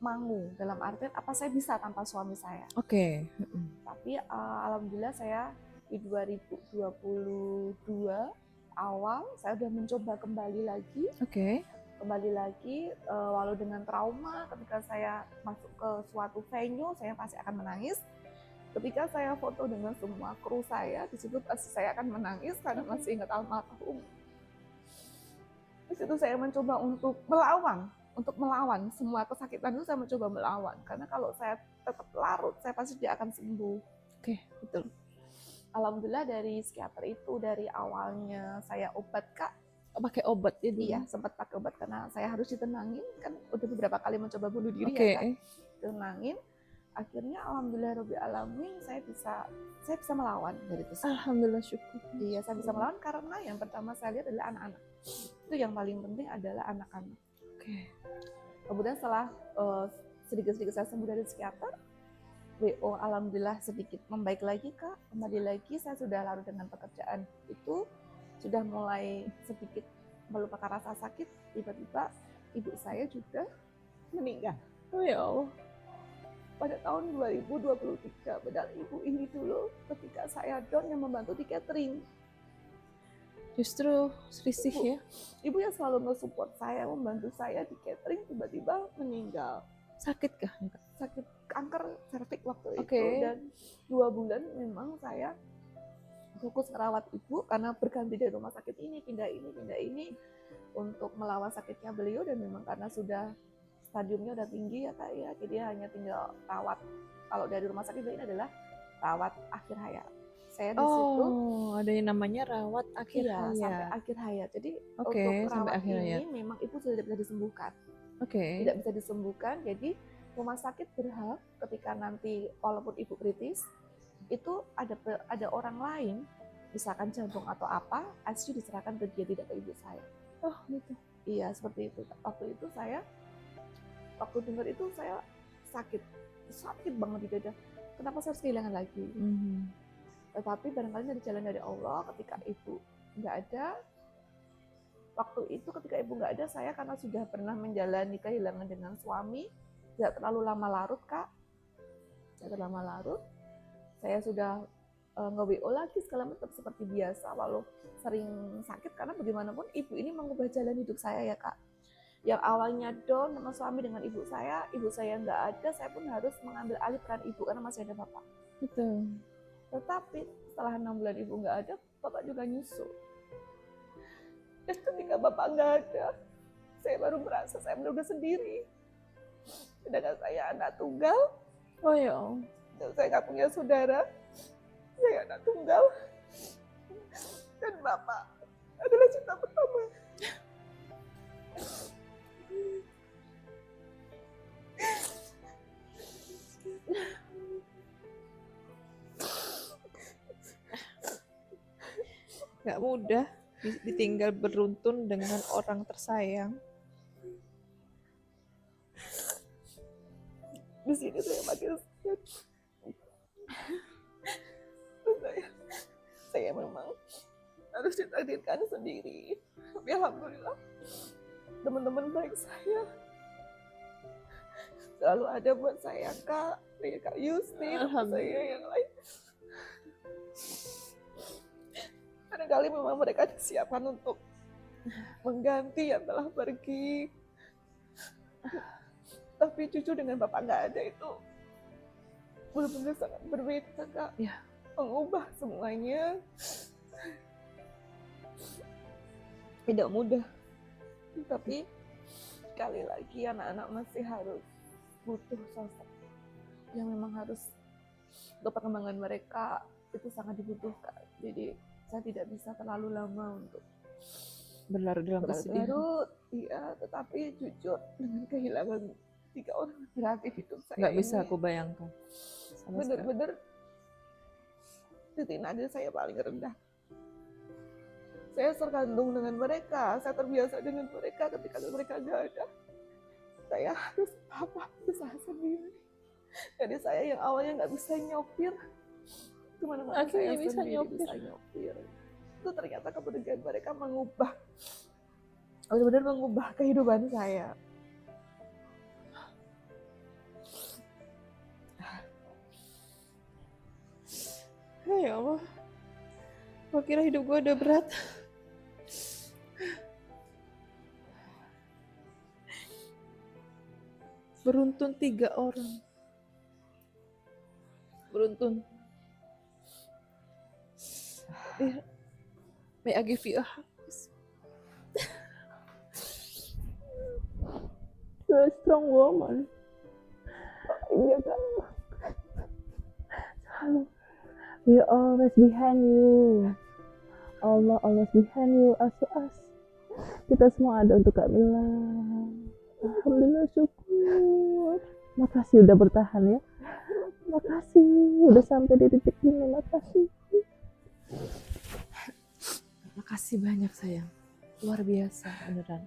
mangu, dalam artian apa saya bisa tanpa suami saya. Tapi alhamdulillah saya di 2022 awal saya udah mencoba kembali lagi. Kembali lagi, walau dengan trauma, ketika saya masuk ke suatu venue, saya pasti akan menangis. Ketika saya foto dengan semua kru saya, di situ pasti saya akan menangis karena masih ingat almarhum. Di situ saya mencoba untuk melawan semua kesakitan itu, saya mencoba melawan. Karena kalau saya tetap larut, saya pasti tidak akan sembuh. Betul. Alhamdulillah dari psikiater itu, dari awalnya saya obat, Kak. Pakai obat ya dulu? Iya, sempat pakai obat karena saya harus ditenangin, kan udah beberapa kali mencoba bunuh diri ya, kan. Tenangin, akhirnya alhamdulillah rabbil alamin saya bisa melawan dari itu. Alhamdulillah, syukur. Iya, saya bisa melawan karena yang pertama saya lihat adalah anak-anak. Itu yang paling penting adalah anak-anak. Kemudian setelah sedikit-sedikit saya sembuh dari psikiater, WO alhamdulillah sedikit membaik lagi, Kak. Kembali lagi saya sudah larut dengan pekerjaan itu, sudah mulai sedikit melupakan rasa sakit. Tiba-tiba ibu saya juga meninggal. Oh ya Allah. Pada tahun 2023, padahal ibu ini dulu ketika saya down yang membantu di catering. Justru risih ya. Ibu yang selalu nge-support saya, membantu saya di catering, tiba-tiba meninggal. Sakit kah? Sakit kanker serviks waktu itu, dan 2 bulan memang saya fokus merawat ibu karena berganti dari rumah sakit ini, pindah ini untuk melawan sakitnya beliau. Dan memang karena sudah stadiumnya udah tinggi ya, Kak, ya, jadi hanya tinggal rawat. Kalau dari rumah sakit ini adalah rawat akhir hayat. Saya di situ ada yang namanya rawat akhir hayat. Sampai akhir hayat. Jadi untuk rawat ini memang ibu sudah tidak bisa disembuhkan. Tidak bisa disembuhkan, jadi rumah sakit berhak ketika nanti walaupun ibu kritis itu ada orang lain, misalkan jantung atau apa, ICU diserahkan ke dia, tidak ke ibu saya. Oh gitu. Iya seperti itu. Waktu dengar itu saya sakit banget di dada. Kenapa saya harus kehilangan lagi? Tetapi barangkali dari jalan dari Allah, ketika ibu nggak ada, waktu itu ketika ibu nggak ada, saya karena sudah pernah menjalani kehilangan dengan suami, tidak terlalu lama larut Kak, saya sudah nge-WO lagi segala macam seperti biasa, walau sering sakit karena bagaimanapun ibu ini mengubah jalan hidup saya ya Kak. Yang awalnya down sama suami dengan ibu saya nggak ada, saya pun harus mengambil alih peran ibu karena masih ada bapak. Betul. Tetapi setelah 6 bulan ibu nggak ada, bapak juga nyusul. Dan ketika bapak nggak ada, saya baru merasa saya benar-benar sendiri. Sedangkan saya anak tunggal. Oh ya Allah. Dan saya nggak punya saudara. Saya anak tunggal. Dan bapak adalah cinta pertama. Gak mudah ditinggal beruntun dengan orang tersayang. Di sini saya makin sakit. Saya memang harus ditakdirkan sendiri. Tapi alhamdulillah teman-teman baik saya selalu ada buat saya, Kak. Kayak Kak Yustin, saya yang lain. Kadang-kali memang mereka disiapkan untuk mengganti yang telah pergi. Tapi jujur dengan bapak nggak ada itu benar-benar sangat berbeda Kak. Ya. Mengubah semuanya. Tidak mudah. Tapi sekali lagi anak-anak masih harus butuh sosok yang memang harus untuk perkembangan mereka itu sangat dibutuhkan. Jadi saya tidak bisa terlalu lama untuk berlarut dalam kesedihan. Iya, tetapi jujur dengan kehilangan 3 orang berarti hidup saya nggak bisa aku bayangkan. Bener-bener titik nadir saya paling rendah. Saya tergantung dengan mereka, saya terbiasa dengan mereka. Ketika mereka nggak ada, saya harus berusaha sendiri. Jadi saya yang awalnya nggak bisa nyopir, kemana-mana saya bisa nyopir. Itu ternyata keberanian mereka mengubah, benar-benar mengubah kehidupan saya. Ya Allah, gue kira hidup gue udah berat. Beruntun 3 orang. Beruntun. Ya. May I give you a hug? You're a strong woman. Iya kan? We always behind you. Allah always behind you as to us. Kita semua ada untuk Kak Mila. Alhamdulillah, syukur. Makasih udah bertahan ya. Makasih udah sampai di titik ini. Makasih. Makasih banyak sayang. Luar biasa beneran.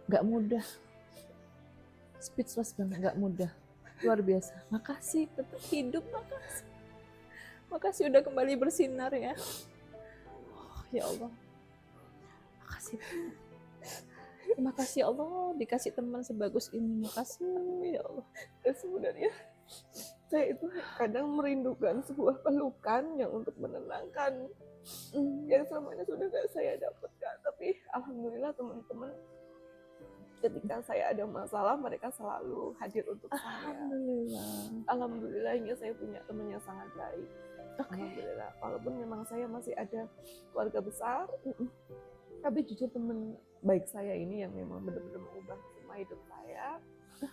Gak mudah. Speechless banget, gak mudah. Luar biasa. Makasih tetap hidup, makasih. Makasih udah kembali bersinar ya. Oh, ya Allah. Makasih. Terima kasih ya Allah dikasih teman sebagus ini. Makasih ya Allah. Dan sebenarnya saya itu kadang merindukan sebuah pelukan yang untuk menenangkan yang selama ini sudah gak saya dapatkan. Tapi alhamdulillah teman-teman ketika saya ada masalah mereka selalu hadir untuk saya. Alhamdulillahnya saya punya teman yang sangat baik. Alhamdulillah, walaupun memang saya masih ada keluarga besar, tapi jujur teman baik saya ini yang memang benar-benar mengubah semua hidup saya,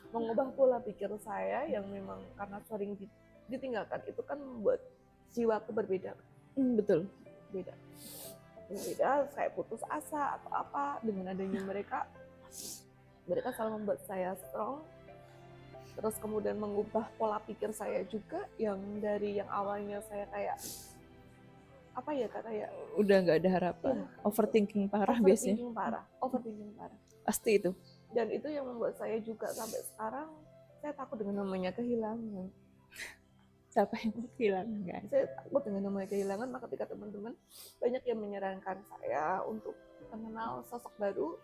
mengubah pola pikir saya yang memang karena sering ditinggalkan itu kan membuat jiwaku berbeda. Betul. Berbeda, saya putus asa atau apa, dengan adanya mereka selalu membuat saya strong. Terus kemudian mengubah pola pikir saya juga, yang dari yang awalnya saya kayak apa ya Kak, kayak udah nggak ada harapan, overthinking parah biasanya. Overthinking parah. Pasti itu. Dan itu yang membuat saya juga sampai sekarang saya takut dengan namanya kehilangan. Siapa yang kehilangan, guys? Saya takut dengan namanya kehilangan, maka ketika teman-teman banyak yang menyarankan saya untuk mengenal sosok baru,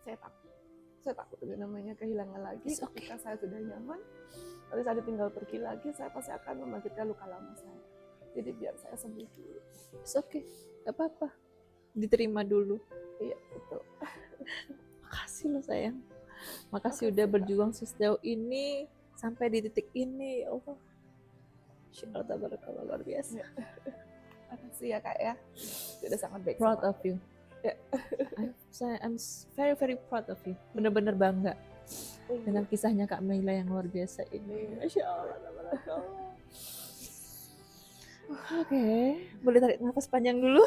saya takut dengan namanya kehilangan lagi. Ketika saya sudah nyaman, nanti saya tinggal pergi lagi, saya pasti akan membangkitkan luka lama saya. Jadi biar saya sembuh dulu. It's okay, gak apa-apa, diterima dulu. Iya, betul. Makasih loh sayang, makasih udah berjuang sejauh ini sampai di titik ini. Ya Allah, Insya Allah luar biasa. Makasih ya Kak ya, sudah sangat baik. Proud of you. I'm very very proud of you. Bener-bener bangga dengan kisahnya Kak Mila yang luar biasa ini. Masya Allah, tabarakallah. Oke, boleh tarik nafas panjang dulu.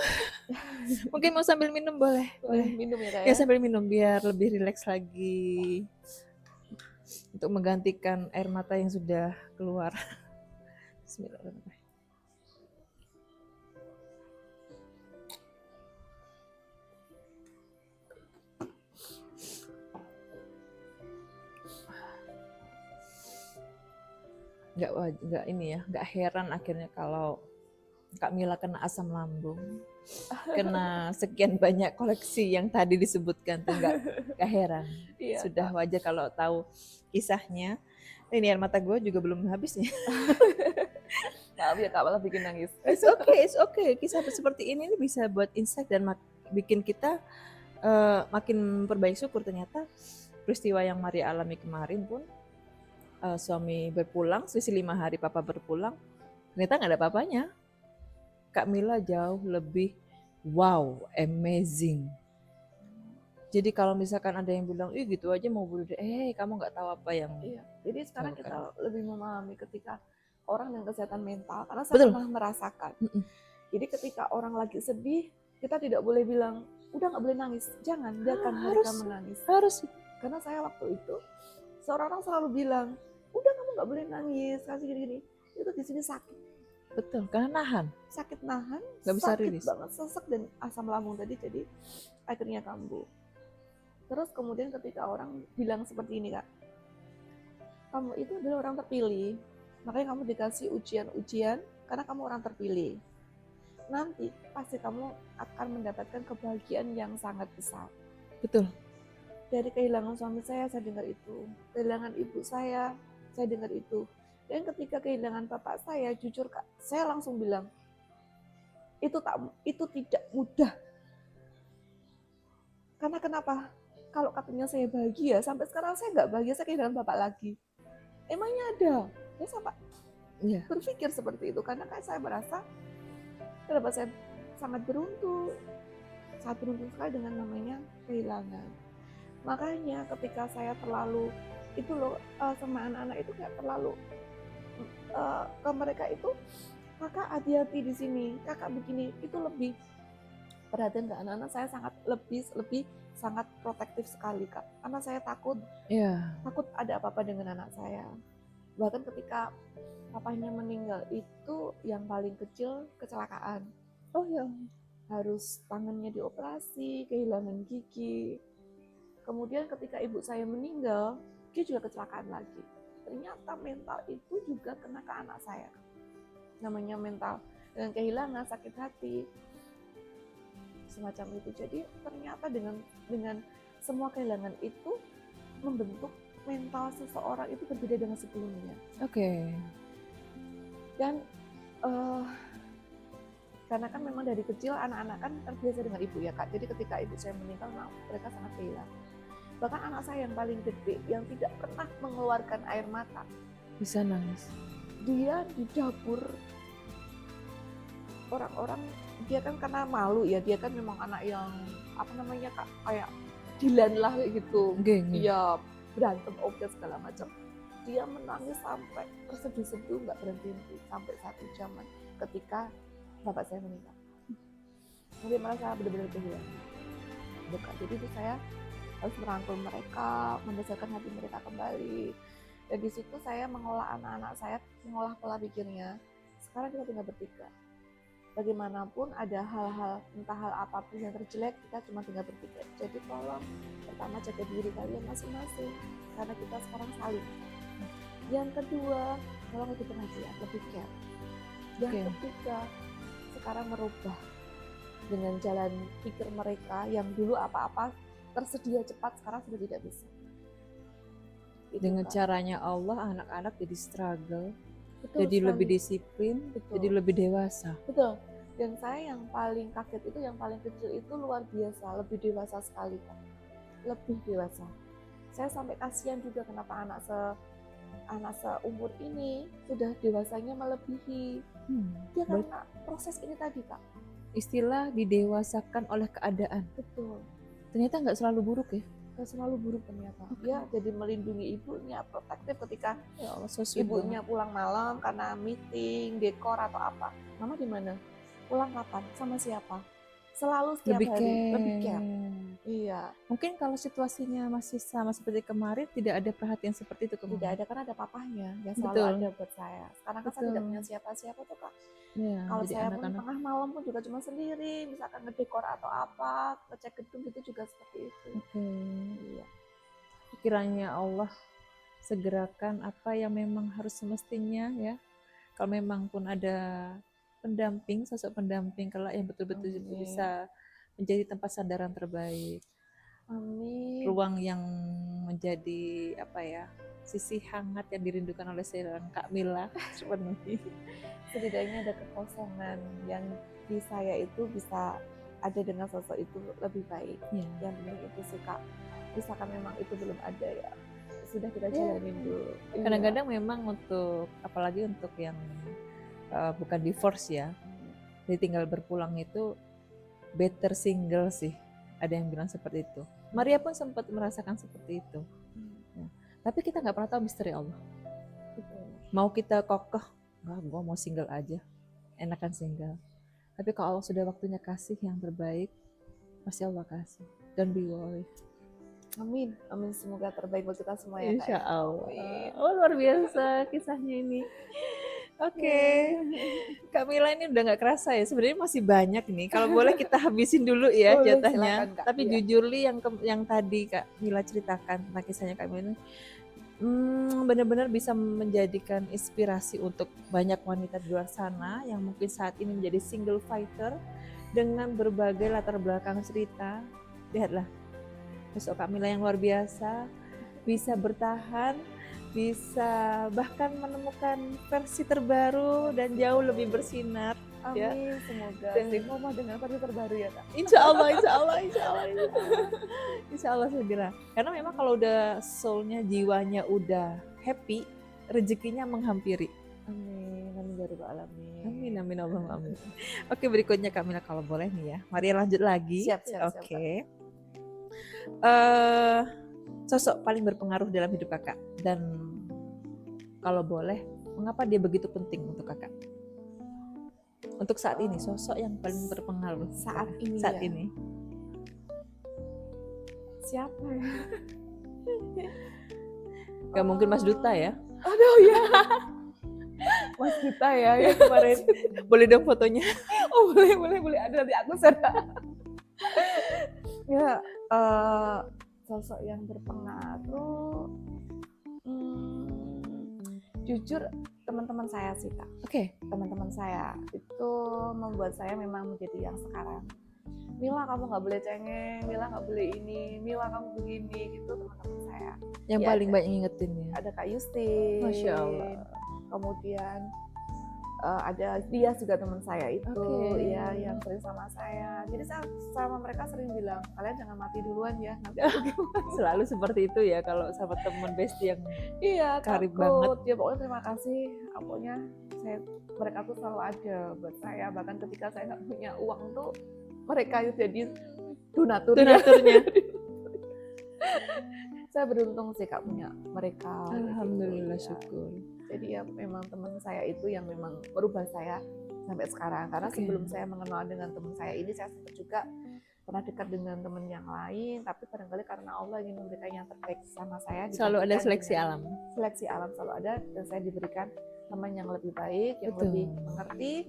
Mungkin mau sambil minum boleh. Boleh minum ya Kak ya? Ya sambil minum biar lebih rileks lagi. Untuk menggantikan air mata yang sudah keluar. Bismillahirrahmanirrahim. Nggak ini ya, nggak heran akhirnya kalau Kak Mila kena asam lambung, kena sekian banyak koleksi yang tadi disebutkan tuh, nggak heran. Iya, sudah wajar kalau tahu kisahnya. Ini air mata gue juga belum habisnya. Maaf ya Kak, malah bikin nangis. It's okay. Kisah seperti ini bisa buat insight dan bikin kita makin perbaiki syukur. Ternyata peristiwa yang Maria alami kemarin pun, suami berpulang, selisih 5 hari papa berpulang, ternyata nggak ada apa-apanya. Kak Mila jauh lebih wow, amazing. Jadi kalau misalkan ada yang bilang, ih gitu aja mau bunuh diri, kamu nggak tahu apa yang. Iya. Jadi sekarang kita lebih memahami ketika orang dengan kesehatan mental, karena saya pernah merasakan. Jadi ketika orang lagi sedih, kita tidak boleh bilang, udah nggak boleh nangis, jangan biarkan mereka menangis. Harus. Karena saya waktu itu seorang orang selalu bilang, udah kamu nggak boleh nangis, kasih gini-gini. Itu di sini sakit. Betul, karena sakit nahan, nggak bisa rilis banget, sesek, dan asam lambung tadi jadi akhirnya kambuh. Terus kemudian ketika orang bilang seperti ini Kak, kamu itu adalah orang terpilih, makanya kamu dikasih ujian-ujian karena kamu orang terpilih. Nanti pasti kamu akan mendapatkan kebahagiaan yang sangat besar. Betul. Dari kehilangan suami saya dengar itu. Kehilangan ibu saya dengar itu. Dan ketika kehilangan bapak saya, jujur Kak, saya langsung bilang, itu tidak mudah. Karena kenapa? Kalau katanya saya bahagia, sampai sekarang saya nggak bahagia, saya kehilangan bapak lagi. Emangnya ada? Saya sampai berpikir seperti itu, karena kan saya merasa kenapa saya sangat beruntung sekali dengan namanya kehilangan. Makanya ketika saya terlalu itu loh, sama anak-anak itu kayak terlalu ke mereka itu, kakak hati-hati di sini, kakak begini, itu lebih perhatian ke anak-anak. Saya sangat lebih sangat protektif sekali Kak, karena saya takut ada apa-apa dengan anak saya. Bahkan ketika papanya meninggal itu yang paling kecil kecelakaan. Harus tangannya dioperasi, kehilangan gigi. Kemudian ketika ibu saya meninggal, dia juga kecelakaan lagi. Ternyata mental itu juga kena ke anak saya. Namanya mental dengan kehilangan, sakit hati, semacam itu. Jadi ternyata dengan semua kehilangan itu membentuk mental seseorang itu berbeda dengan sebelumnya. Dan karena kan memang dari kecil anak-anak kan terbiasa dengan ibu ya Kak. Jadi ketika ibu saya meninggal, mereka sangat kehilangan. Bahkan anak saya yang paling gede, yang tidak pernah mengeluarkan air mata, bisa nangis. Dia di dapur, orang-orang, dia kan karena malu ya, dia kan memang anak yang apa namanya Kak, kayak Dilan lah gitu. Dia berantem segala macam. Dia menangis sampai terseduh-seduh, nggak berhenti sampai satu jaman ketika bapak saya meninggal. Dia merasa benar-benar kehilangan. Bukan. Jadi itu saya harus merangkul mereka, membesarkan hati mereka kembali. Dan di situ saya mengolah anak-anak saya, mengolah pola pikirnya. Sekarang kita tinggal bertiga. Bagaimanapun ada hal-hal, entah hal apapun yang terjelek, kita cuma tinggal bertiga. Jadi tolong pertama jaga diri kalian masing-masing, karena kita sekarang saling. Yang kedua, tolong lebih perhatian, lebih care. Yang ketiga, sekarang merubah dengan jalan pikir mereka yang dulu apa-apa tersedia cepat, sekarang sudah tidak bisa. Itu dengan kan caranya Allah, anak-anak jadi struggle, betul jadi sekali. lebih disiplin, Betul. jadi lebih dewasa. Betul. Dan saya yang paling kaget itu, yang paling kecil itu luar biasa, lebih dewasa sekali Kak. Lebih dewasa. Saya sampai kasihan juga kenapa anak seumur ini sudah dewasanya melebihi. Ya karena proses ini tadi Kak. Istilah didewasakan oleh keadaan. Betul. Ternyata nggak selalu buruk ya. Nggak selalu buruk ternyata. Dia jadi melindungi ibunya, protektif ketika Ya Allah, so sweet ibunya pulang malam karena meeting, dekor atau apa. Mama di mana? Pulang kapan? Sama siapa? Selalu setiap lebih hari. care. Lebih care. Iya. Mungkin kalau situasinya masih sama seperti kemarin, tidak ada perhatian seperti itu ke Tidak Mama. ada, karena ada papahnya yang selalu Betul. ada buat saya. Sekarang kan saya tidak punya siapa-siapa tuh Kak. Ya, Kalau jadi saya pun anak-anak tengah malam pun juga cuma sendiri, misalkan ngedekor atau apa, ngecek gedung itu juga seperti itu. Iya. Kiranya Allah segerakan apa yang memang harus semestinya ya. Kalau memang pun ada pendamping, sosok pendamping kelak yang betul-betul bisa menjadi tempat sandaran terbaik. Amin. Ruang yang menjadi apa ya, sisi hangat yang dirindukan oleh seorang Kak Mila sepenuhnya. Setidaknya ada kekosongan yang di saya itu bisa ada dengan sosok itu lebih baik. Yang penting itu sih Kak. Misalkan memang itu belum ada ya, sudah kita jalanin dulu. Kadang-kadang memang untuk, apalagi untuk yang bukan divorce ya, jadi tinggal berpulang itu better single sih. Ada yang bilang seperti itu. Maria pun sempat merasakan seperti itu. Ya. Tapi kita nggak pernah tahu misteri Allah. Mau kita kokoh, nggak, gue mau single aja, enakan single. Tapi kalau Allah sudah waktunya kasih yang terbaik, pasti Allah kasih. Don't be worried. Amin, amin, semoga terbaik buat kita semua ya Kak. Insya Allah. Oh luar biasa kisahnya ini. Oke. Kak Mila ini udah nggak kerasa ya, sebenarnya masih banyak nih. Kalau boleh kita habisin dulu ya jatahnya. Silakan, Kak. Tapi jujur li yang tadi Kak Mila ceritakan tentang kisahnya Kak Mila ini, benar-benar bisa menjadikan inspirasi untuk banyak wanita di luar sana yang mungkin saat ini menjadi single fighter dengan berbagai latar belakang cerita. Lihatlah, sosok Kak Mila yang luar biasa, bisa bertahan, bisa bahkan menemukan versi terbaru dan jauh lebih bersinar. Amin, ya. semoga Mama dengan versi terbaru ya Kak. Insya Allah, insya Allah, insya Allah, insya Allah segera. Karena memang kalau udah soulnya, jiwanya udah happy, rezekinya menghampiri. Amin, amin ya rabbal alamin. Amin, amin, amin. Oke, berikutnya Kak Mila kalau boleh nih ya. Mari lanjut lagi. Siap. Oke. Sosok paling berpengaruh dalam hidup Kakak, dan kalau boleh, mengapa dia begitu penting untuk Kakak? Untuk saat ini, sosok yang paling berpengaruh saat ini. Siapa ya? Gak mungkin Mas Duta ya? Aduh ya. Mas Duta ya yang kemarin. Boleh dong fotonya? Oh boleh. Ada nanti aku serta. Ya, sosok yang berpengaruh, jujur teman-teman saya sih Kak. Oke. Teman-teman saya itu membuat saya memang menjadi yang sekarang. Mila kamu nggak boleh cengeng, Mila nggak boleh ini, Mila kamu begini, gitu teman-teman saya. Yang Ya, paling banyak ngingetin ya. Ada Kak Yustin. Masya Allah. Kemudian ada dia juga teman saya itu, ya yang sering sama saya. Jadi saya sama mereka sering bilang, kalian jangan mati duluan ya, nanti aku gimana. Selalu seperti itu ya kalau sama teman bestie yang karib takut banget. ya. Pokoknya terima kasih, pokoknya mereka tuh selalu ada buat saya. Bahkan ketika saya nggak punya uang tuh mereka jadi donaturnya. Saya beruntung sih Kak punya mereka. Alhamdulillah, gitu, syukur. Jadi ya memang teman saya itu yang memang merubah saya sampai sekarang. Karena sebelum saya mengenal dengan teman saya ini, saya sempat juga pernah dekat dengan teman yang lain, tapi barangkali karena Allah ingin memberikan yang terbaik sama saya. Selalu ada seleksi alam. Seleksi alam selalu ada, dan saya diberikan teman yang lebih baik, yang lebih mengerti,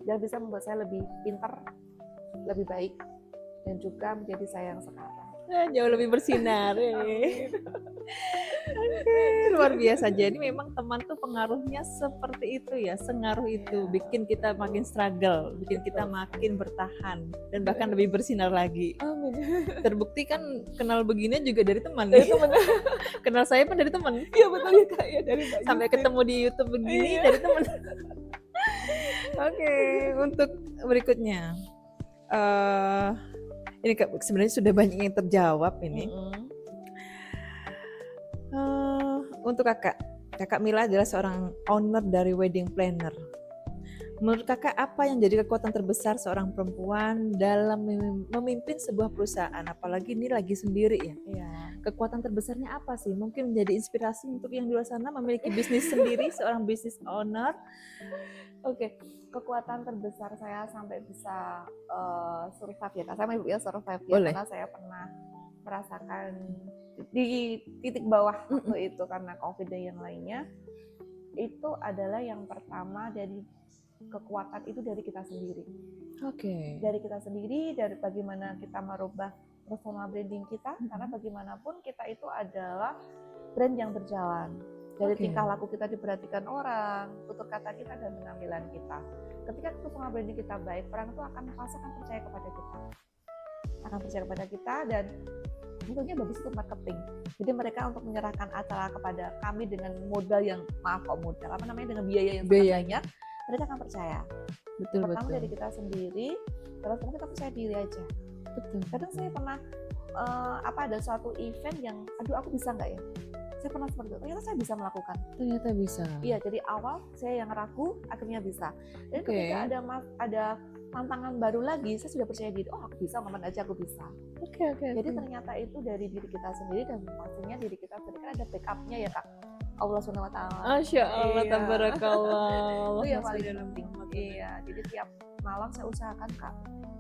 dan bisa membuat saya lebih pintar, lebih baik, dan juga menjadi saya yang sekarang. Jauh lebih bersinar. Luar biasa. Jadi memang teman tuh pengaruhnya seperti itu ya, sengaruh itu, bikin kita makin struggle, bikin kita makin bertahan dan bahkan lebih bersinar lagi. Amin. Terbukti kan kenal begini juga dari teman ya. Kenal saya pun dari teman. Iya betul ya Kak, ya dari Mbak Sampai ketemu di YouTube begini dari teman. Oke, untuk berikutnya. Ini sebenarnya sudah banyak yang terjawab ini. Untuk kakak Mila adalah seorang owner dari wedding planner. Menurut kakak apa yang jadi kekuatan terbesar seorang perempuan dalam memimpin sebuah perusahaan? Apalagi ini lagi sendiri ya. Kekuatan terbesarnya apa sih? Mungkin menjadi inspirasi untuk yang di luar sana memiliki bisnis sendiri, seorang business owner. Oke, kekuatan terbesar saya sampai bisa survive ya, saya mau ya survive ya, karena saya pernah merasakan di titik bawah waktu itu karena COVID dan yang lainnya. Itu adalah yang pertama, dari kekuatan itu dari kita sendiri. Dari kita sendiri, dari bagaimana kita merubah personal branding kita, karena bagaimanapun kita itu adalah brand yang berjalan. Dari tingkah laku kita diperhatikan orang, tutur kata kita, dan penampilan kita. Ketika personal branding kita baik, orang itu akan percaya kepada kita. Dan tentunya bagus untuk marketing. Jadi mereka untuk menyerahkan acara kepada kami dengan modal yang, dengan biaya yang sangat banyak, mereka akan percaya. Pertama dari kita sendiri, terus kita percaya diri aja. Kadang saya pernah ada suatu event yang, aku bisa nggak ya? Saya pernah seperti itu, ternyata saya bisa melakukan. Ternyata bisa. Iya, jadi awal saya yang ragu, akhirnya bisa. Dan ketika ada tantangan baru lagi, saya sudah percaya diri, aku bisa, ngapain aja aku bisa. Jadi ternyata itu dari diri kita sendiri, dan pastinya diri kita sendiri kan ada backupnya ya Kak, Allah SWT. Masya Allah, tabarakallah. Itu yang paling penting. Iya, jadi tiap malam saya usahakan Kak,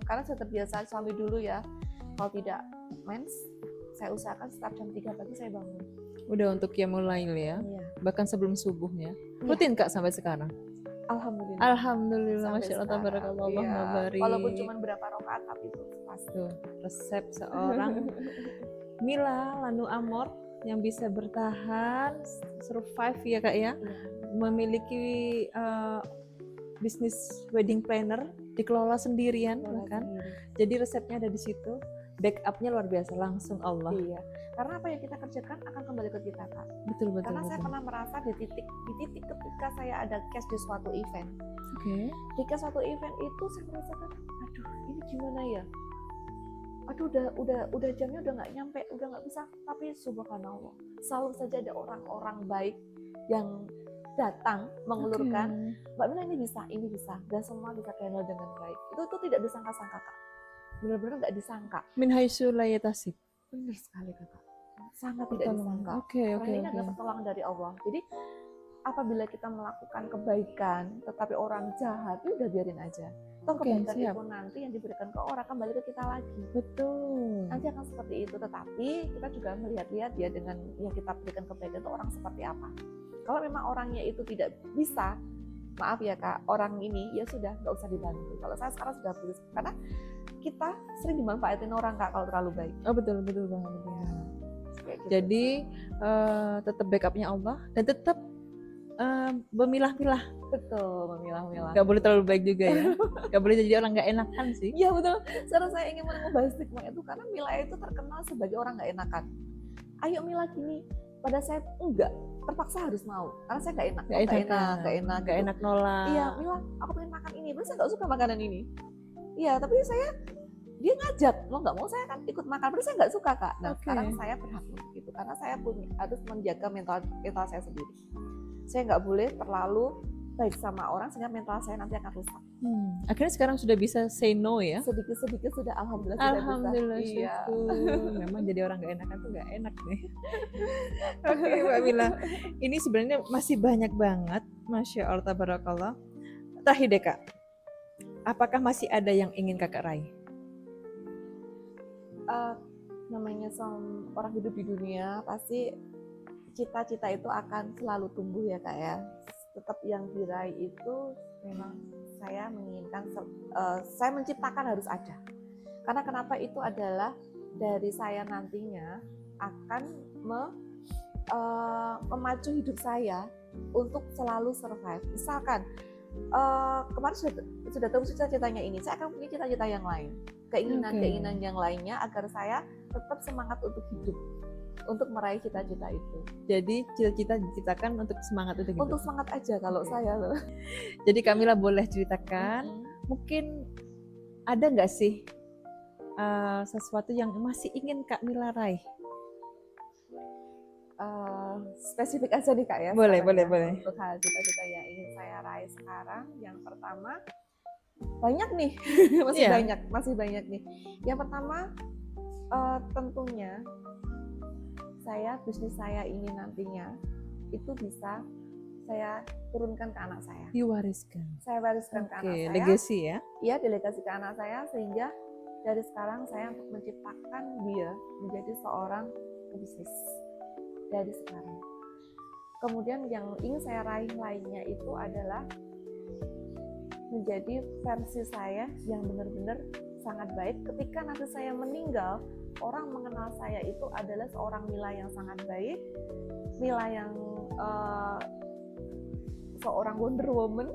karena saya terbiasa suami dulu ya, kalau tidak mens, saya usahakan setiap jam 3 pagi saya bangun. Udah untuk qiyamul lail ya, bahkan sebelum subuhnya. Rutin Kak sampai sekarang? Alhamdulillah, Masya Allah, tabarakallah, Allahumma barik. Walaupun cuma berapa rakaat, tapi itu pasti. Resep seorang Mila Lanu Amor yang bisa bertahan, survive ya Kak ya, memiliki bisnis wedding planner, dikelola sendirian bahkan. Jadi resepnya ada di situ. Backupnya luar biasa, langsung Allah. Iya, karena apa yang kita kerjakan akan kembali ke kita Kak. Betul. Karena saya pernah merasa di titik ketika saya ada cash di suatu event. Di suatu event itu saya merasakan, ini gimana ya? Udah jamnya udah nggak nyampe, udah nggak bisa. Tapi subhanallah, selalu saja ada orang-orang baik yang datang mengelurkan, Mbak Mila ini bisa, dan semua bisa handle dengan baik. Itu tidak disangka-sangka Kak. Benar-benar nggak disangka. Min haitsu la yahtasib. Benar sekali Kakak. Sangat tidak disangka. Karena ini adalah pertolongan dari Allah. Jadi apabila kita melakukan kebaikan, tetapi orang jahat, udah biarin aja. Toh kebaikan itu nanti yang diberikan ke orang kembali ke kita lagi. Betul. Nanti akan seperti itu. Tetapi kita juga melihat-lihat ya, dengan yang kita berikan kebaikan itu orang seperti apa. Kalau memang orangnya itu tidak bisa, maaf ya Kak, orang ini ya sudah nggak usah dibantu. Kalau saya sekarang sudah berusaha, karena kita sering dimanfaatin orang Kak kalau terlalu baik. Betul banget. Jadi tetap backupnya Allah dan tetap memilah-milah. Betul, memilah-milah. Gak boleh terlalu baik juga ya. Gak boleh jadi orang gak enakan sih. Iya betul. Sekarang saya ingin mengubah stigma itu, karena Mila itu terkenal sebagai orang gak enakan. Ayo Mila gini, pada saya enggak, terpaksa harus mau, karena saya gak enak. Gak enak nolak. Iya Mila, aku pengen makan ini, tapi saya gak suka makanan ini. Iya, tapi dia ngajak, mau nggak mau saya kan ikut makan, tapi saya nggak suka Kak. Nah sekarang saya berhak gitu, karena saya harus menjaga mental saya sendiri. Saya nggak boleh terlalu baik sama orang sehingga mental saya nanti akan rusak. Akhirnya sekarang sudah bisa say no ya? Sedikit sudah, alhamdulillah. Alhamdulillah, syukur. Memang jadi orang nggak enakan tuh nggak enak nih. Oke Mbak Mila, ini sebenarnya masih banyak banget, Masya Allah, tabarakallah. Terakhir deh Kak, apakah masih ada yang ingin Kakak raih? namanya orang hidup di dunia pasti cita-cita itu akan selalu tumbuh ya Kak ya. Tetap yang diraih itu memang saya menginginkan, saya menciptakan harus ada. Karena kenapa itu adalah dari saya nantinya akan memacu hidup saya untuk selalu survive. Misalkan kemarin sudah tahu cita-citanya ini, saya akan punya cita-cita yang lain, keinginan yang lainnya agar saya tetap semangat untuk hidup, untuk meraih cita-cita itu. Jadi cita-cita diciptakan untuk semangat untuk hidup. Untuk semangat aja kalau saya loh. Jadi Kamila boleh ceritakan, mungkin ada nggak sih sesuatu yang masih ingin Kamila raih? Spesifik aja nih Kak ya. Boleh. Untuk hal cita-cita yang ingin saya raih sekarang, yang pertama banyak nih, masih banyak nih. Yang pertama tentunya bisnis saya ini nantinya itu bisa saya turunkan ke anak saya. Diwariskan. Saya wariskan ke anak saya. Legacy ya? Iya, delegasi ke anak saya, sehingga dari sekarang saya untuk menciptakan dia menjadi seorang pebisnis dari sekarang. Kemudian yang ingin saya raih lainnya itu adalah menjadi versi saya yang benar-benar sangat baik. Ketika nanti saya meninggal, orang mengenal saya itu adalah seorang Mila yang sangat baik, Mila yang seorang Wonder Woman,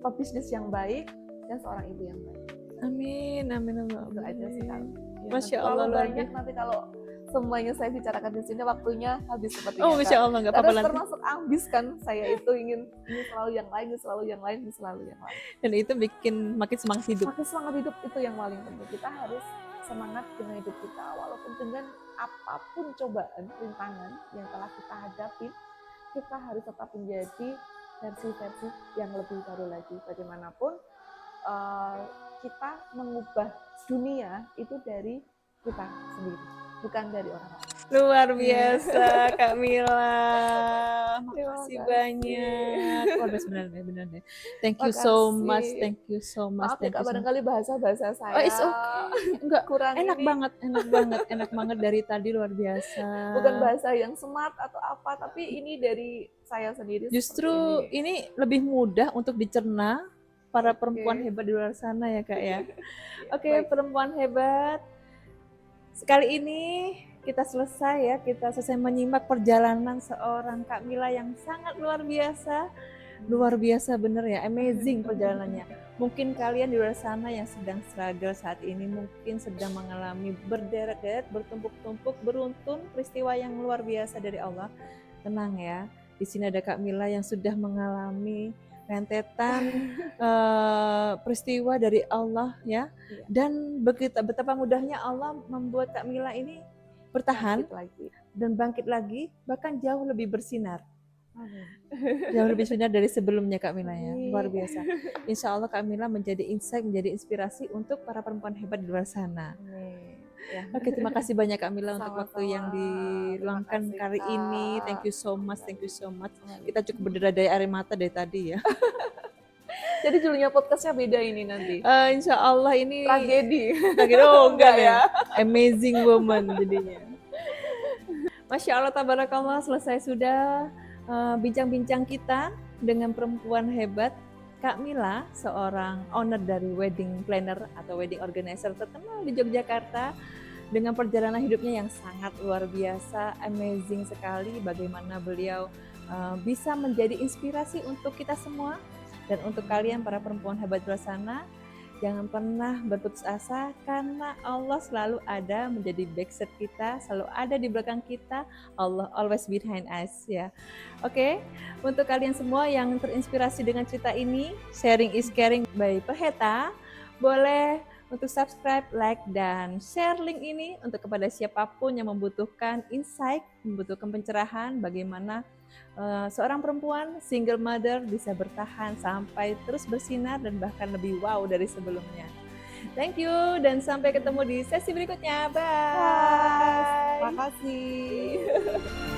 pebisnis yang baik, dan seorang ibu yang baik. Amin. Itu aja sih Kak. Masya Allah, banyak nanti kalau semuanya saya bicarakan di sini waktunya habis sepertinya. Oh, Masya Allah, nggak apa-apa. Termasuk ambis kan, saya itu ingin selalu yang lain. Dan itu bikin makin semangat hidup. Makin semangat hidup itu yang paling penting. Kita harus semangat dengan hidup kita, walaupun dengan apapun cobaan, rintangan yang telah kita hadapi, kita harus tetap menjadi versi-versi yang lebih baru lagi. Bagaimanapun kita mengubah dunia itu dari kita sendiri, bukan dari orang lain. Luar biasa Kak Mila. Makasih banyak. Benar. Thank you so much. Maaf ya Kak, barangkali bahasa saya. Oh, it's okay. Enggak, kurang enak banget dari tadi, luar biasa. Bukan bahasa yang smart atau apa, tapi ini dari saya sendiri. Justru ini lebih mudah untuk dicerna para perempuan hebat di luar sana ya Kak ya. Oke, perempuan hebat. Sekali ini kita selesai menyimak perjalanan seorang Kak Mila yang sangat luar biasa bener ya, amazing perjalanannya. Mungkin kalian di luar sana yang sedang struggle saat ini, mungkin sedang mengalami berderet-deret, bertumpuk-tumpuk, beruntun peristiwa yang luar biasa dari Allah. Tenang ya, di sini ada Kak Mila yang sudah mengalami rentetan peristiwa dari Allah ya. Dan betapa mudahnya Allah membuat Kak Mila ini bertahan dan bangkit lagi, bahkan jauh lebih bersinar. Jauh lebih bersinar dari sebelumnya Kak Mila ya. Luar biasa. Insya Allah Kak Mila menjadi insight, menjadi inspirasi untuk para perempuan hebat di luar sana. Ya. Oke, terima kasih banyak Kak Mila untuk waktu yang diluangkan kali ini. Thank you so much. Kita cukup berderai dari air mata dari tadi ya. Jadi judulnya podcastnya beda ini nanti. Insya Allah ini tragedi. Oh enggak ya. Amazing woman jadinya. Masya Allah, tabarakallah, selesai sudah bincang-bincang kita dengan perempuan hebat Kak Mila, seorang owner dari wedding planner atau wedding organizer terkenal di Yogyakarta, dengan perjalanan hidupnya yang sangat luar biasa, amazing sekali bagaimana beliau bisa menjadi inspirasi untuk kita semua. Dan untuk kalian para perempuan hebat di luar sana, jangan pernah berputus asa karena Allah selalu ada menjadi backside kita, selalu ada di belakang kita. Allah always behind us ya. Oke, untuk kalian semua yang terinspirasi dengan cerita ini, sharing is caring by Perheta, boleh untuk subscribe, like, dan share link ini untuk kepada siapapun yang membutuhkan insight, membutuhkan pencerahan bagaimana seorang perempuan single mother bisa bertahan sampai terus bersinar dan bahkan lebih wow dari sebelumnya. Thank you dan sampai ketemu di sesi berikutnya. Bye. Terima kasih.